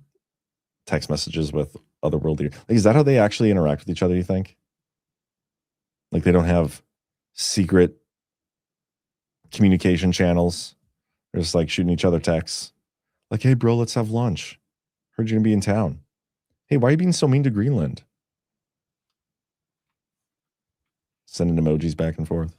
text messages with other world leaders. Like, is that how they actually interact with each other, you think? Like, they don't have secret communication channels. They're just like shooting each other texts. Like, hey, bro, let's have lunch. Heard you're going to be in town. Hey, why are you being so mean to Greenland? Sending emojis back and forth.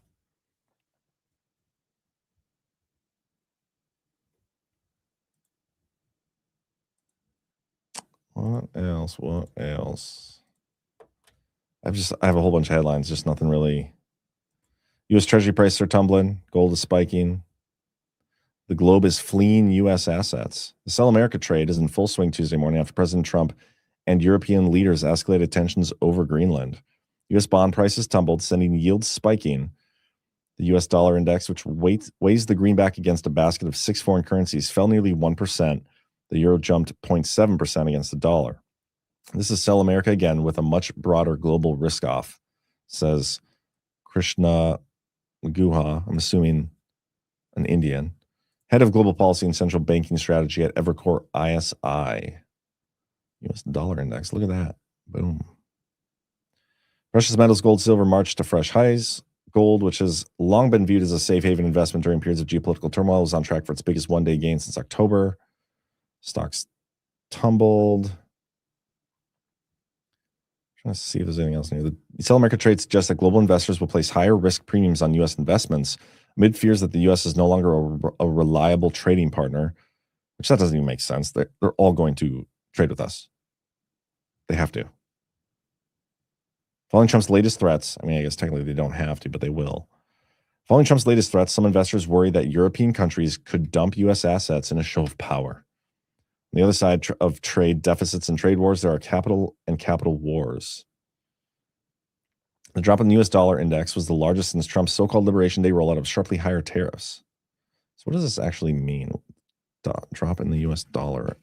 What else? What else? I have a whole bunch of headlines, just nothing really. U.S. Treasury prices are tumbling. Gold is spiking. The globe is fleeing U.S. assets. The Sell America trade is in full swing Tuesday morning after President Trump and European leaders escalated tensions over Greenland. U.S. bond prices tumbled, sending yields spiking. The U.S. dollar index, which weighs the greenback against a basket of 6 foreign currencies, fell nearly 1%. The euro jumped 0.7% against the dollar. This is Sell America again with a much broader global risk off, says Krishna Guha, I'm assuming an Indian, head of global policy and central banking strategy at Evercore ISI. U.S. dollar index, look at that. Boom. Precious metals, gold, silver marched to fresh highs. Gold, which has long been viewed as a safe haven investment during periods of geopolitical turmoil, was on track for its biggest one-day gain since October. Stocks tumbled. Trying to see if there's anything else new. The Sell America trade suggests that global investors will place higher risk premiums on U.S. investments amid fears that the U.S. is no longer a reliable trading partner, which that doesn't even make sense. They're all going to trade with us. They have to. Following Trump's latest threats, I mean, I guess technically they don't have to, but they will. Following Trump's latest threats, some investors worry that European countries could dump U.S. assets in a show of power. On the other side of trade deficits and trade wars, there are capital and capital wars. The drop in the U.S. dollar index was the largest since Trump's so-called Liberation Day rollout of sharply higher tariffs. So what does this actually mean? Drop in the U.S. dollar.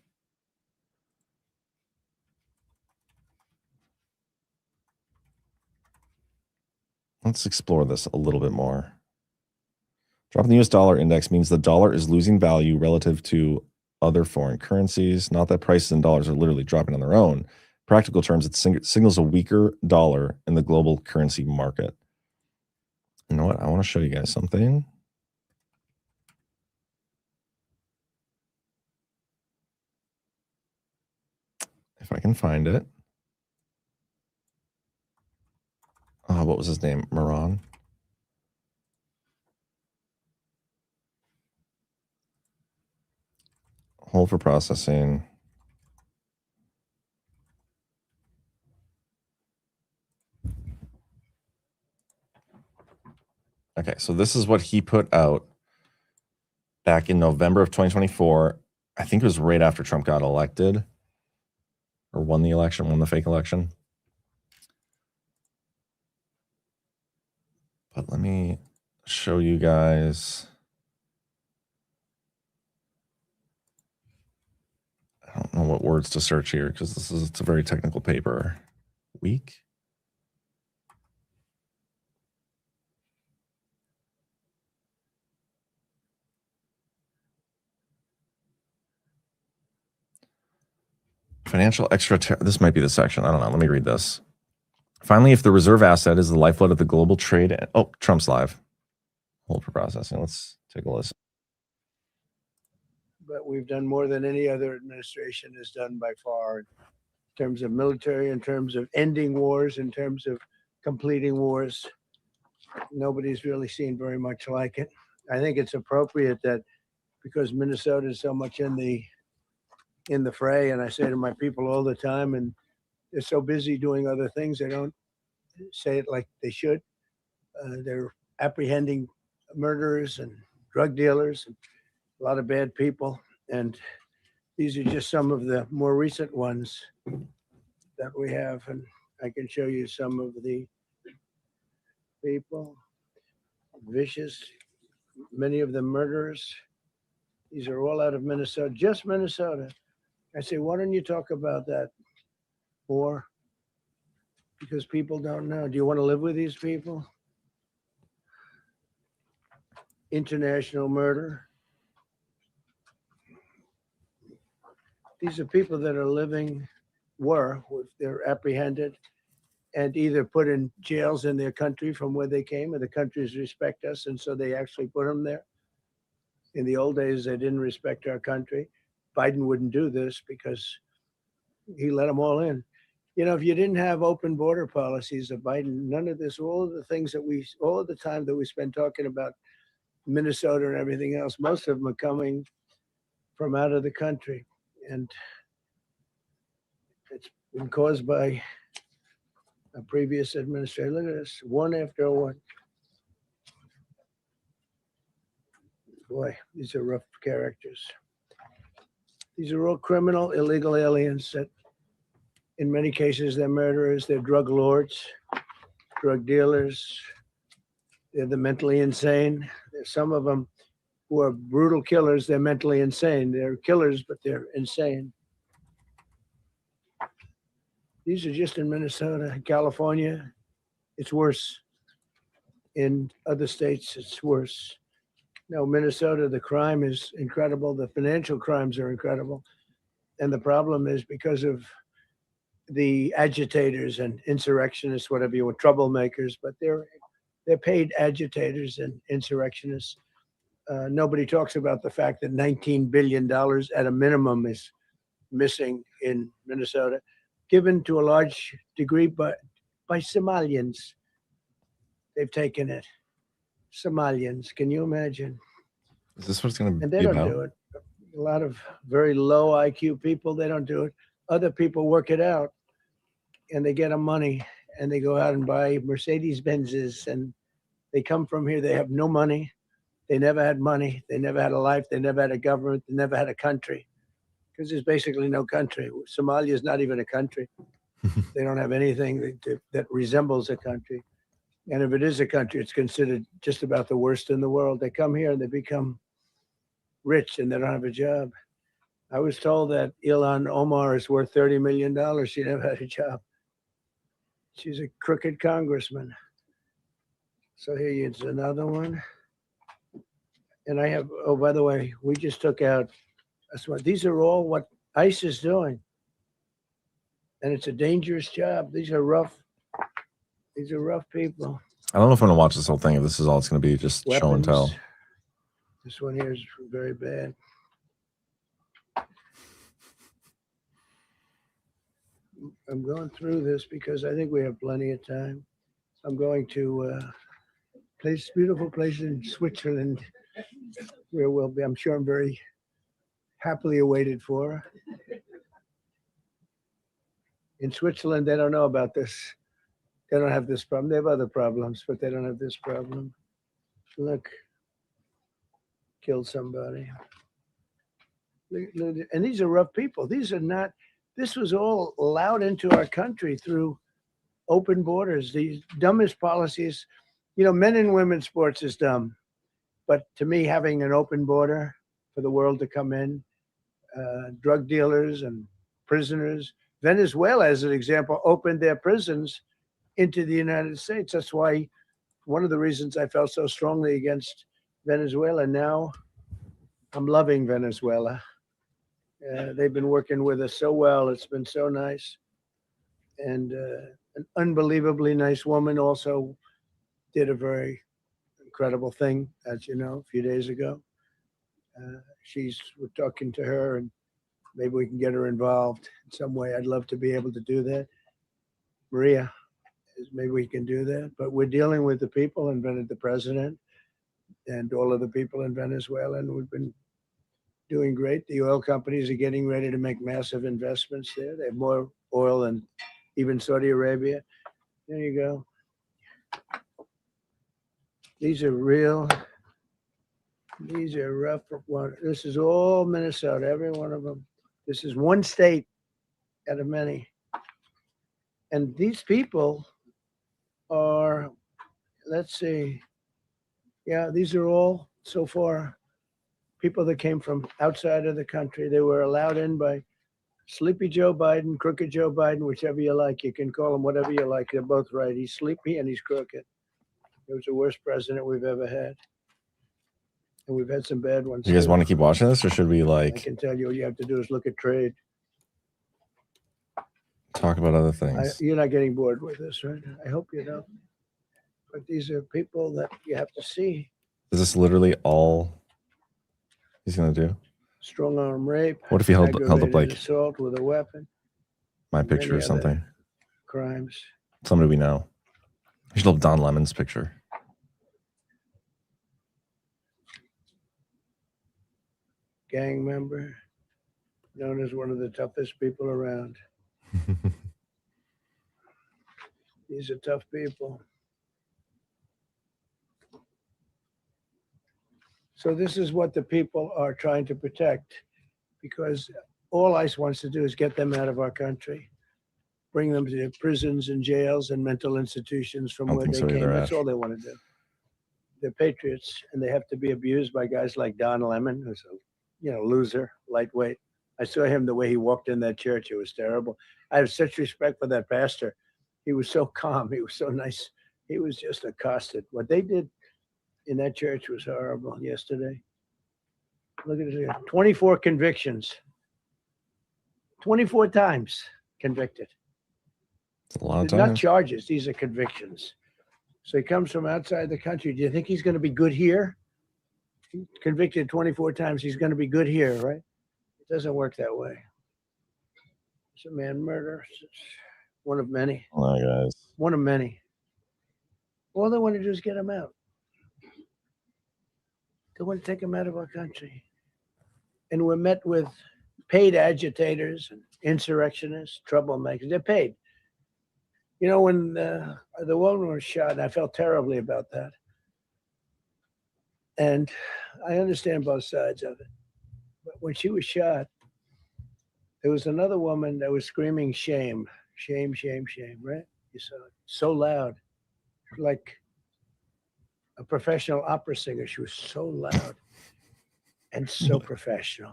Let's explore this a little bit more. Drop in the US dollar index means the dollar is losing value relative to other foreign currencies. Not that prices in dollars are literally dropping on their own. In practical terms, it signals a weaker dollar in the global currency market. You know what? I want to show you guys something. If I can find it. What was his name? Moran? Hold for processing. Okay, so this is what he put out back in November of 2024. I think it was right after Trump got elected or won the fake election. But let me show you guys. I don't know what words to search here because it's a very technical paper. Weak. Financial this might be the section. I don't know. Let me read this. Finally, if the reserve asset is the lifeblood of the global trade. Oh, Trump's live. Hold for processing. Let's take a listen. But we've done more than any other administration has done by far in terms of military, in terms of ending wars, in terms of completing wars. Nobody's really seen very much like it. I think it's appropriate that because Minnesota is so much in the fray, and I say to my people all the time, and they're so busy doing other things, they don't say it like they should. They're apprehending murderers and drug dealers and a lot of bad people. And these are just some of the more recent ones that we have. And I can show you some of the people, vicious, many of them murderers. These are all out of Minnesota, just Minnesota. I say, why don't you talk about that more? Because people don't know. Do you want to live with these people? International murder. These are people that are they're apprehended and either put in jails in their country from where they came, and the countries respect us, and so they actually put them there. In the old days, they didn't respect our country. Biden wouldn't do this because he let them all in. You know, if you didn't have open border policies of Biden, none of this, all of the time that we spend talking about Minnesota and everything else, most of them are coming from out of the country. And it's been caused by a previous administration. Look at this, one after one. Boy, these are rough characters. These are all criminal, illegal aliens that in many cases they're murderers, they're drug lords, drug dealers. They're the mentally insane. There's some of them who are brutal killers. They're mentally insane. They're killers, but they're insane. These are just in Minnesota, California. It's worse. In other states, it's worse. Now, Minnesota, the crime is incredible. The financial crimes are incredible. And the problem is because of the agitators and insurrectionists, whatever you want, troublemakers, but they're paid agitators and insurrectionists. Nobody talks about the fact that $19 billion at a minimum is missing in Minnesota, given to a large degree by Somalians. They've taken it. Somalians, can you imagine? Is this what it's going to be And they don't do it. A lot of very low IQ people, they don't do it. Other people work it out and they get them money and they go out and buy Mercedes Benzes, and they come from here. They have no money. They never had money. They never had a life. They never had a government. They never had a country, because there's basically no country. Somalia is not even a country. They don't have anything that resembles a country. And if it is a country, it's considered just about the worst in the world. They come here and they become rich and they don't have a job. I was told that Ilhan Omar is worth $30 million. She never had a job. She's a crooked congressman. So here is another one. And I have, oh, by the way, we just took out, these are all what ICE is doing. And it's a dangerous job. These are rough people. I don't know if I'm gonna watch this whole thing. If this is all it's gonna be, just show and tell. This one here is very bad. I'm going through this because I think we have plenty of time. I'm going to beautiful place in Switzerland where we'll be. I'm sure I'm very happily awaited for. In Switzerland, they don't know about this. They don't have this problem. They have other problems, but they don't have this problem. Look, killed somebody. And these are rough people. These are not, this was all allowed into our country through open borders. These dumbest policies, you know, men and women's sports is dumb. But to me, having an open border for the world to come in, drug dealers and prisoners, Venezuela, as an example, opened their prisons into the United States. That's why one of the reasons I felt so strongly against Venezuela. Now I'm loving Venezuela. They've been working with us so well. It's been so nice. And an unbelievably nice woman also did a very incredible thing, as you know, a few days ago. We're talking to her, and maybe we can get her involved in some way. I'd love to be able to do that. Maria, maybe we can do that. But we're dealing with the people and the president and all of the people in Venezuela, and we've been doing great. The oil companies are getting ready to make massive investments there. They have more oil than even Saudi Arabia. There you go. These are rough. This is all Minnesota, every one of them. This is one state out of many. And these people are, let's see, yeah, these are all so far people that came from outside of the country. They were allowed in by Sleepy Joe Biden, Crooked Joe Biden, whichever you like. You can call him whatever you like. They're both right. He's sleepy and he's crooked. He was the worst president we've ever had. And we've had some bad ones. You guys too. want to keep watching this, or should we I can tell you all you have to do is look at trade. talk about other things? You're not getting bored with this, right? I hope you don't. But these are people that you have to see. Is this literally all he's gonna do? Strong arm rape. What if he held up aggravated like assault with a weapon? my picture or Many other something? Crimes. Somebody we know. He should hold Don Lemon's picture. Gang member, known as one of the toughest people around. These are tough people. So this is what the people are trying to protect, because all ICE wants to do is get them out of our country, bring them to prisons and jails and mental institutions from where they came. That's all they want to do. They're patriots, and they have to be abused by guys like Don Lemon, who's a loser, lightweight. I saw him the way he walked in that church. It was terrible. I have such respect for that pastor. He was so calm. He was so nice. He was just accosted. What they did in that church was horrible yesterday. Look at it here. 24 convictions. 24 times convicted. It's a lot of They're not times. charges. These are convictions. So he comes from outside the country. Do you think he's going to be good here? He's convicted 24 times. He's going to be good here, right? It doesn't work that way. It's a man murder. It's one of many. Oh, guys. One of many. All they want to do is get him out. They want to take him out of our country. And we're met with paid agitators and insurrectionists, troublemakers. They're paid. You know, when the woman was shot, I felt terribly about that. And I understand both sides of it. But when she was shot, there was another woman that was screaming shame, shame, shame, shame, right? You saw it so loud, like a professional opera singer. She was so loud and so professional.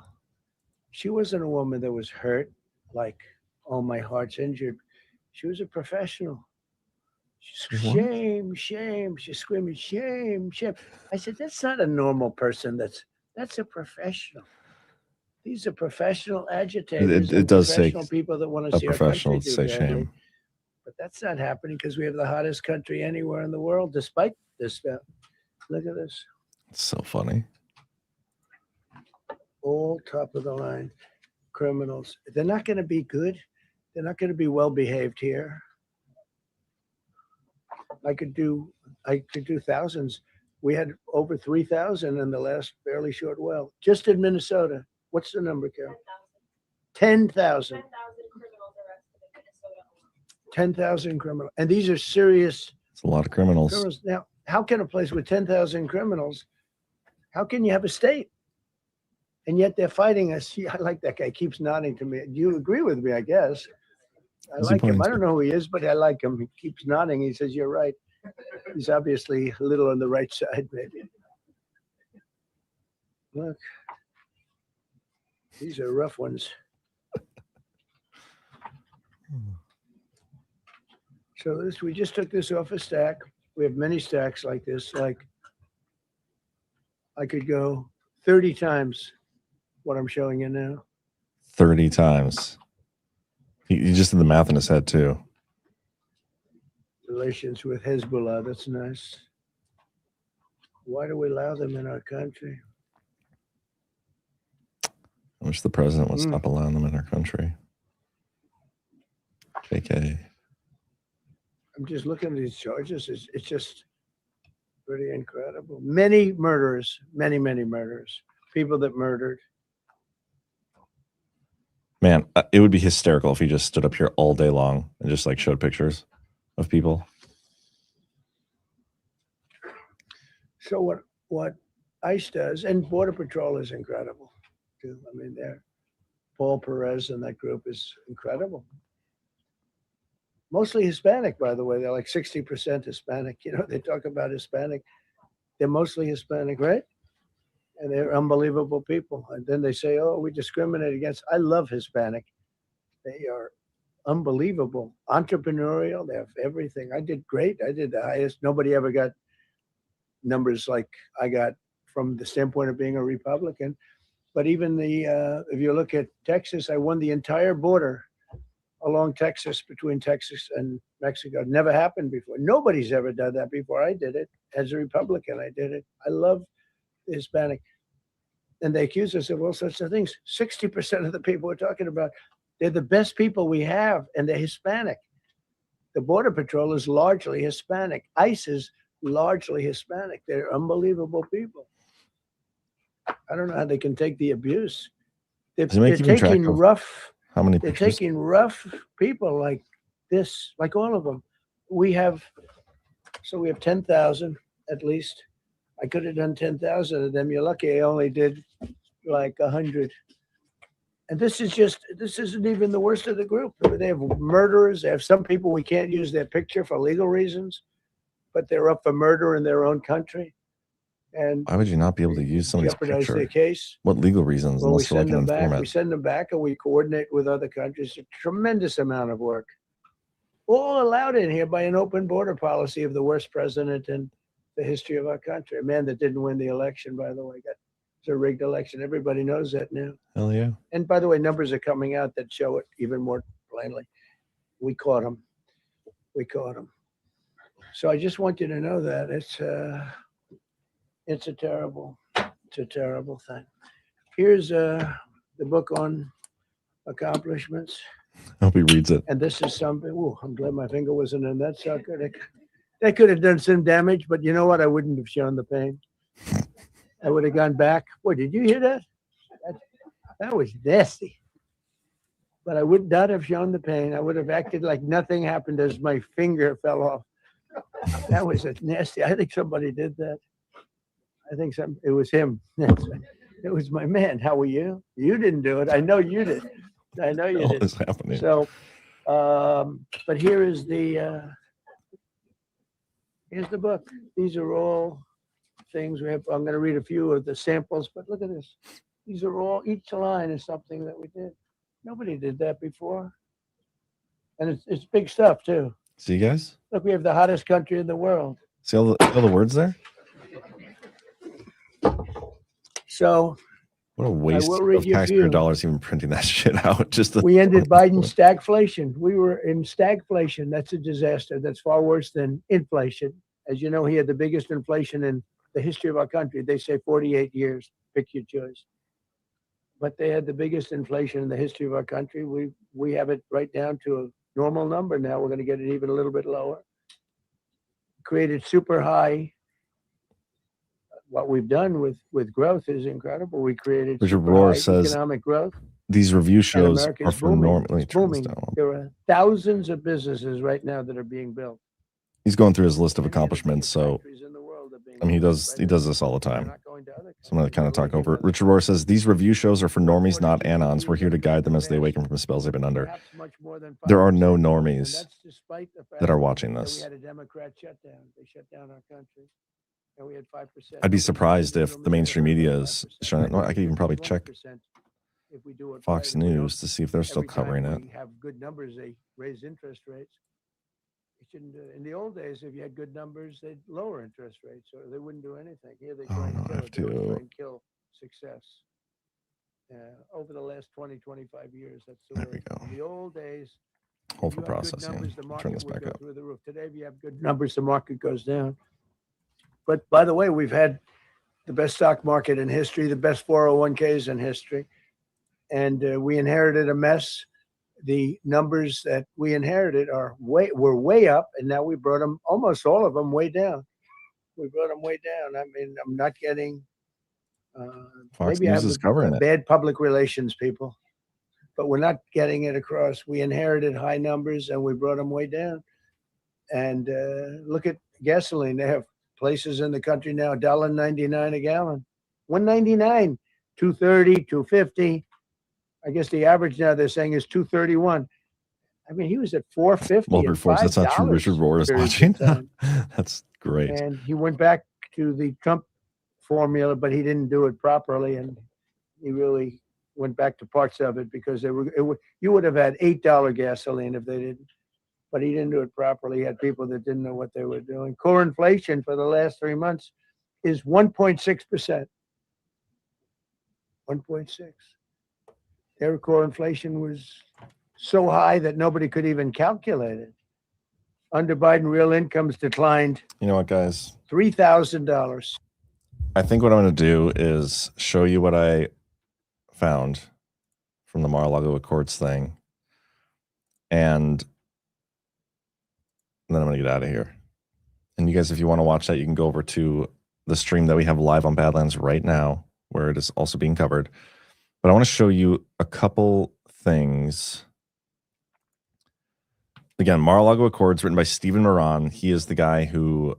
She wasn't a woman that was hurt, like, oh, my heart's injured. She was a professional. She's shame, shame. She's screaming, shame, shame. I said, that's not a normal person. That's a professional. These are professional agitators. It does say professional people that want to a see our country professional do say badly. shame. But that's not happening because we have the hottest country anywhere in the world, despite this stuff. Look at this. It's so funny. All top of the line criminals. They're not going to be good. They're not going to be well behaved here. I could do thousands. We had over 3,000 in the last fairly short while. Just in Minnesota. What's the number, Carol? 10,000. 10,000 criminals. And these are serious It's a lot of criminals. criminals. Now, how can a place with 10,000 criminals, how can you have a state? And yet they're fighting us. I like that guy. Keeps nodding to me. You agree with me, I guess. I Who's he like him. pointing I to? don't know who he is, but I like him. He keeps nodding. He says, you're right. He's obviously a little on the right side, maybe. Look. These are rough ones. So this, we just took this off a stack. We have many stacks like this. Like I could go 30 times what I'm showing you now. 30 times. He just did the math in his head too. Relations with Hezbollah, that's nice. Why do we allow them in our country? I wish the president would stop allowing them in our country. JK. I'm just looking at these charges. It's just pretty incredible. Many murderers, many murderers. People that murdered. Man, it would be hysterical if he just stood up here all day long and just like showed pictures of people. So what ICE does, and Border Patrol is incredible too. I mean, Paul Perez and that group is incredible. Mostly Hispanic, by the way. They're like 60% Hispanic. You know, they talk about Hispanic. They're mostly Hispanic, right? And they're unbelievable people. And then they say, oh, we discriminate against. I love Hispanic. They are unbelievable. Entrepreneurial. They have everything. I did great. I did the highest. Nobody ever got numbers like I got from the standpoint of being a Republican. But even if you look at Texas, I won the entire border along Texas, between Texas and Mexico. It never happened before. Nobody's ever done that before. I did it as a Republican. I did it. I love the Hispanic. And they accuse us of all sorts of things. 60% of the people we're talking about, they're the best people we have, and they're Hispanic. The Border Patrol is largely Hispanic. ICE is largely Hispanic. They're unbelievable people. I don't know how they can take the abuse. They're taking rough. How many They're pictures? taking rough people like this, like all of them. We have 10,000 at least. I could have done 10,000 of them. You're lucky I only did like 100. And this isn't even the worst of the group. They have murderers. They have some people we can't use their picture for legal reasons, but they're up for murder in their own country. And why would you not be able to use somebody's jeopardize picture? their case. What legal reasons? Well, we Unless they're like send an them back. informant. We send them back, and we coordinate with other countries. A tremendous amount of work, all allowed in here by an open border policy of the worst president in the history of our country. A man that didn't win the election, by the way, it's a rigged election. Everybody knows that now. Hell yeah! And by the way, numbers are coming out that show it even more plainly. We caught him. We caught him. So I just want you to know that it's a terrible thing. Here's the book on accomplishments. I hope he reads it. And this is something. Oh, I'm glad my finger wasn't in that sucker. That could have done some damage, but you know what? I wouldn't have shown the pain. I would have gone back. Boy, did you hear that? That was nasty. but I would not have shown the pain. I would have acted like nothing happened as my finger fell off. That was a nasty. I think somebody did that. I think it was him. It was my man. How were you? You didn't do it. I know you did. I know you What did. is happening? So, but here's the book. These are all things we have. I'm going to read a few of the samples, but look at this. These are all, each line is something that we did. Nobody did that before. And it's big stuff too. See, guys? Look, we have the hottest country in the world. See all the words there? So What a waste will read of you a taxpayer few. dollars even printing that shit out. We ended Biden's stagflation. We were in stagflation. That's a disaster. That's far worse than inflation. As you know, he had the biggest inflation in the history of our country. They say 48 years. Pick your choice. But they had the biggest inflation in the history of our country. We have it right down to a normal number now. We're going to get it even a little bit lower. Created super high. What we've done with growth is incredible. We created Richard super Rohr high says economic growth. these review shows America are is for booming. normally It's booming. There are thousands of businesses right now that are being built. He's going through his list of Many the accomplishments. biggest So factories in the world are being I mean, he built does right now. this all the They're time. not going to other So I'm going to kind of countries. talk over it. They're Richard Rohr says these review shows are for normies, not anons. We're here to guide them as they awaken from the spells they've been under. perhaps much more than There are 5%. no And normies that's despite the fact that are watching that this. we had a Democrat shutdown. They shut down our country. And we had 5%. I'd be Nobody surprised in if room the is mainstream gonna media have is 5%. showing it. No, I could even probably 1% check if we do it Fox right. If we don't, News to see if they're still every time covering it. we have good numbers, they raise interest rates. It shouldn't do it. In the old days, if you had good numbers, they'd lower interest rates, or they wouldn't do anything. Here they try Oh, and no, I kill have it. They always to- try and kill success. Over the last 20, 25 years, that's the There way. we go. In the old days, Hold if for you had good processing. numbers, the Turn market this would back go up. through the roof. Today, if you have good numbers, the market goes down. But by the way, we've had the best stock market in history, the best 401ks in history, and we inherited a mess. The numbers that we inherited were way up, and now we brought them, almost all of them, way down. We brought them way down. I mean, I'm not getting. Fox Maybe I News have is covering it. bad public relations people, but we're not getting it across. We inherited high numbers, and we brought them way down. And look at gasoline. They have places in the country now, $1.99 a gallon, $1.99, $2.30, $2.50. I guess the average now they're saying is $2.31. I mean, he was at $4.50. Wilbur Forbes, that's not true. Richard Rohr is watching. That's great. And he went back to the Trump formula, but he didn't do it properly, and he really went back to parts of it because you would have had $8 gasoline if they didn't. But he didn't do it properly. He had people that didn't know what they were doing. Core inflation for the last 3 months is 1.6%. 1.6. Their core inflation was so high that nobody could even calculate it. Under Biden, real incomes declined You know what, guys? $3,000. I think what I'm going to do is show you what I found from the Mar-a-Lago Accords thing. And then I'm going to get out of here. And you guys, if you want to watch that, you can go over to the stream that we have live on Badlands right now, where it is also being covered. But I want to show you a couple things. Again, Mar-a-Lago Accords, written by Stephen Moran. He is the guy who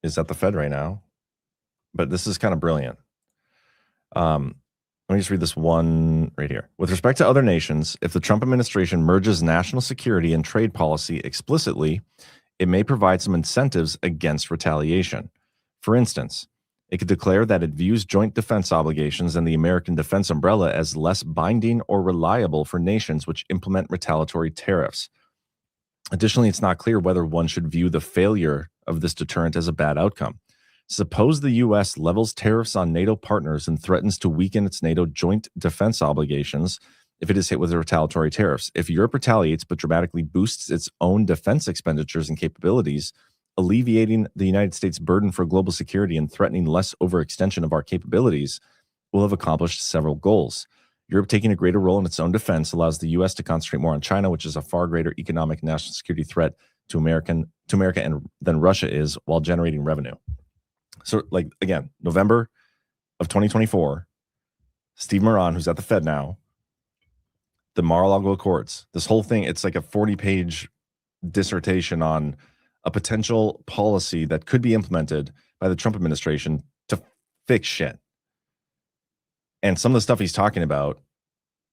is at the Fed right now. But this is kind of brilliant. Let me just read this one right here. With respect to other nations, if the Trump administration merges national security and trade policy explicitly, it may provide some incentives against retaliation. For instance, it could declare that it views joint defense obligations and the American defense umbrella as less binding or reliable for nations which implement retaliatory tariffs. Additionally, it's not clear whether one should view the failure of this deterrent as a bad outcome. Suppose the U.S. levels tariffs on NATO partners and threatens to weaken its NATO joint defense obligations if it is hit with retaliatory tariffs. If Europe retaliates but dramatically boosts its own defense expenditures and capabilities, alleviating the United States' burden for global security and threatening less overextension of our capabilities, will have accomplished several goals. Europe taking a greater role in its own defense allows the U.S. to concentrate more on China, which is a far greater economic and national security threat to America than Russia is, while generating revenue. So, like, again, November of 2024, Steve Moran, who's at the Fed now, the Mar-a-Lago Accords. This whole thing, it's like a 40-page dissertation on a potential policy that could be implemented by the Trump administration to fix shit. And some of the stuff he's talking about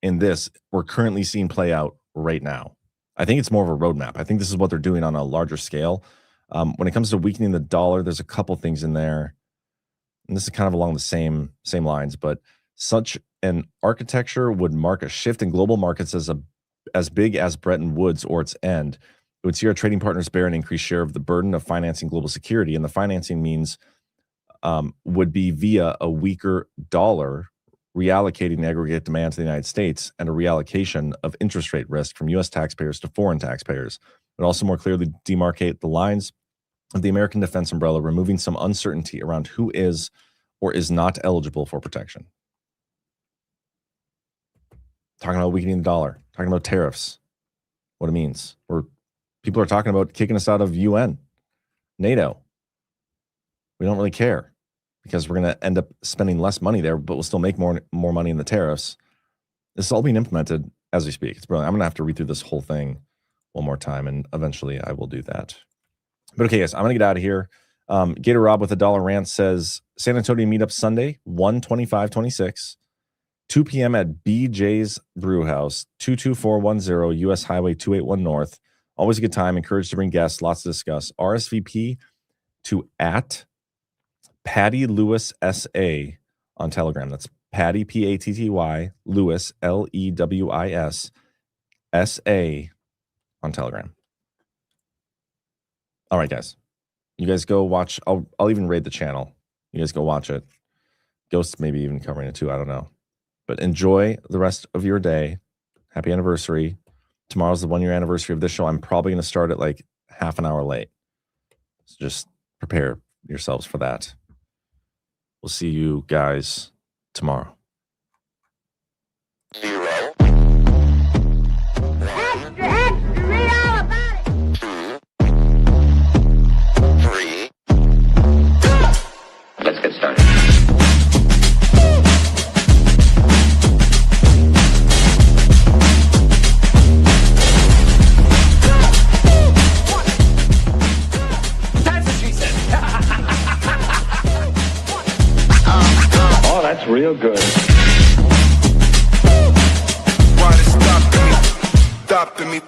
in this, we're currently seeing play out right now. I think it's more of a roadmap. I think this is what they're doing on a larger scale. When it comes to weakening the dollar, there's a couple things in there. And this is kind of along the same lines, but such an architecture would mark a shift in global markets as big as Bretton Woods or its end. It would see our trading partners bear an increased share of the burden of financing global security, and the financing means would be via a weaker dollar, reallocating aggregate demand to the United States and a reallocation of interest rate risk from U.S. taxpayers to foreign taxpayers. It would also more clearly demarcate the lines of the American defense umbrella, removing some uncertainty around who is or is not eligible for protection. Talking about weakening the dollar, talking about tariffs, what it means. People are talking about kicking us out of UN, NATO. We don't really care because we're going to end up spending less money there, but we'll still make more money in the tariffs. This is all being implemented as we speak. It's brilliant. I'm going to have to read through this whole thing one more time, and eventually I will do that. But okay, guys, I'm going to get out of here. Gator Rob with a $1 rant says, San Antonio meetup Sunday, 1/25/26, 2 p.m. at BJ's Brewhouse, 22410 U.S. Highway 281 North. Always a good time. Encouraged to bring guests. Lots to discuss. RSVP to at Patty Lewis SA on Telegram. That's Patty, Patty, Lewis, LEWIS, SA on Telegram. All right, guys. You guys go watch. I'll even raid the channel. You guys go watch it. Ghost maybe even covering it too. I don't know. But enjoy the rest of your day. Happy anniversary. Tomorrow's the 1-year anniversary of this show. I'm probably going to start it like half an hour late. So just prepare yourselves for that. We'll see you guys tomorrow. Extra, extra, read all about it. 2, 3. Let's get started. That's what she said. Oh, that's real good. Why they stopping me? Stopping me.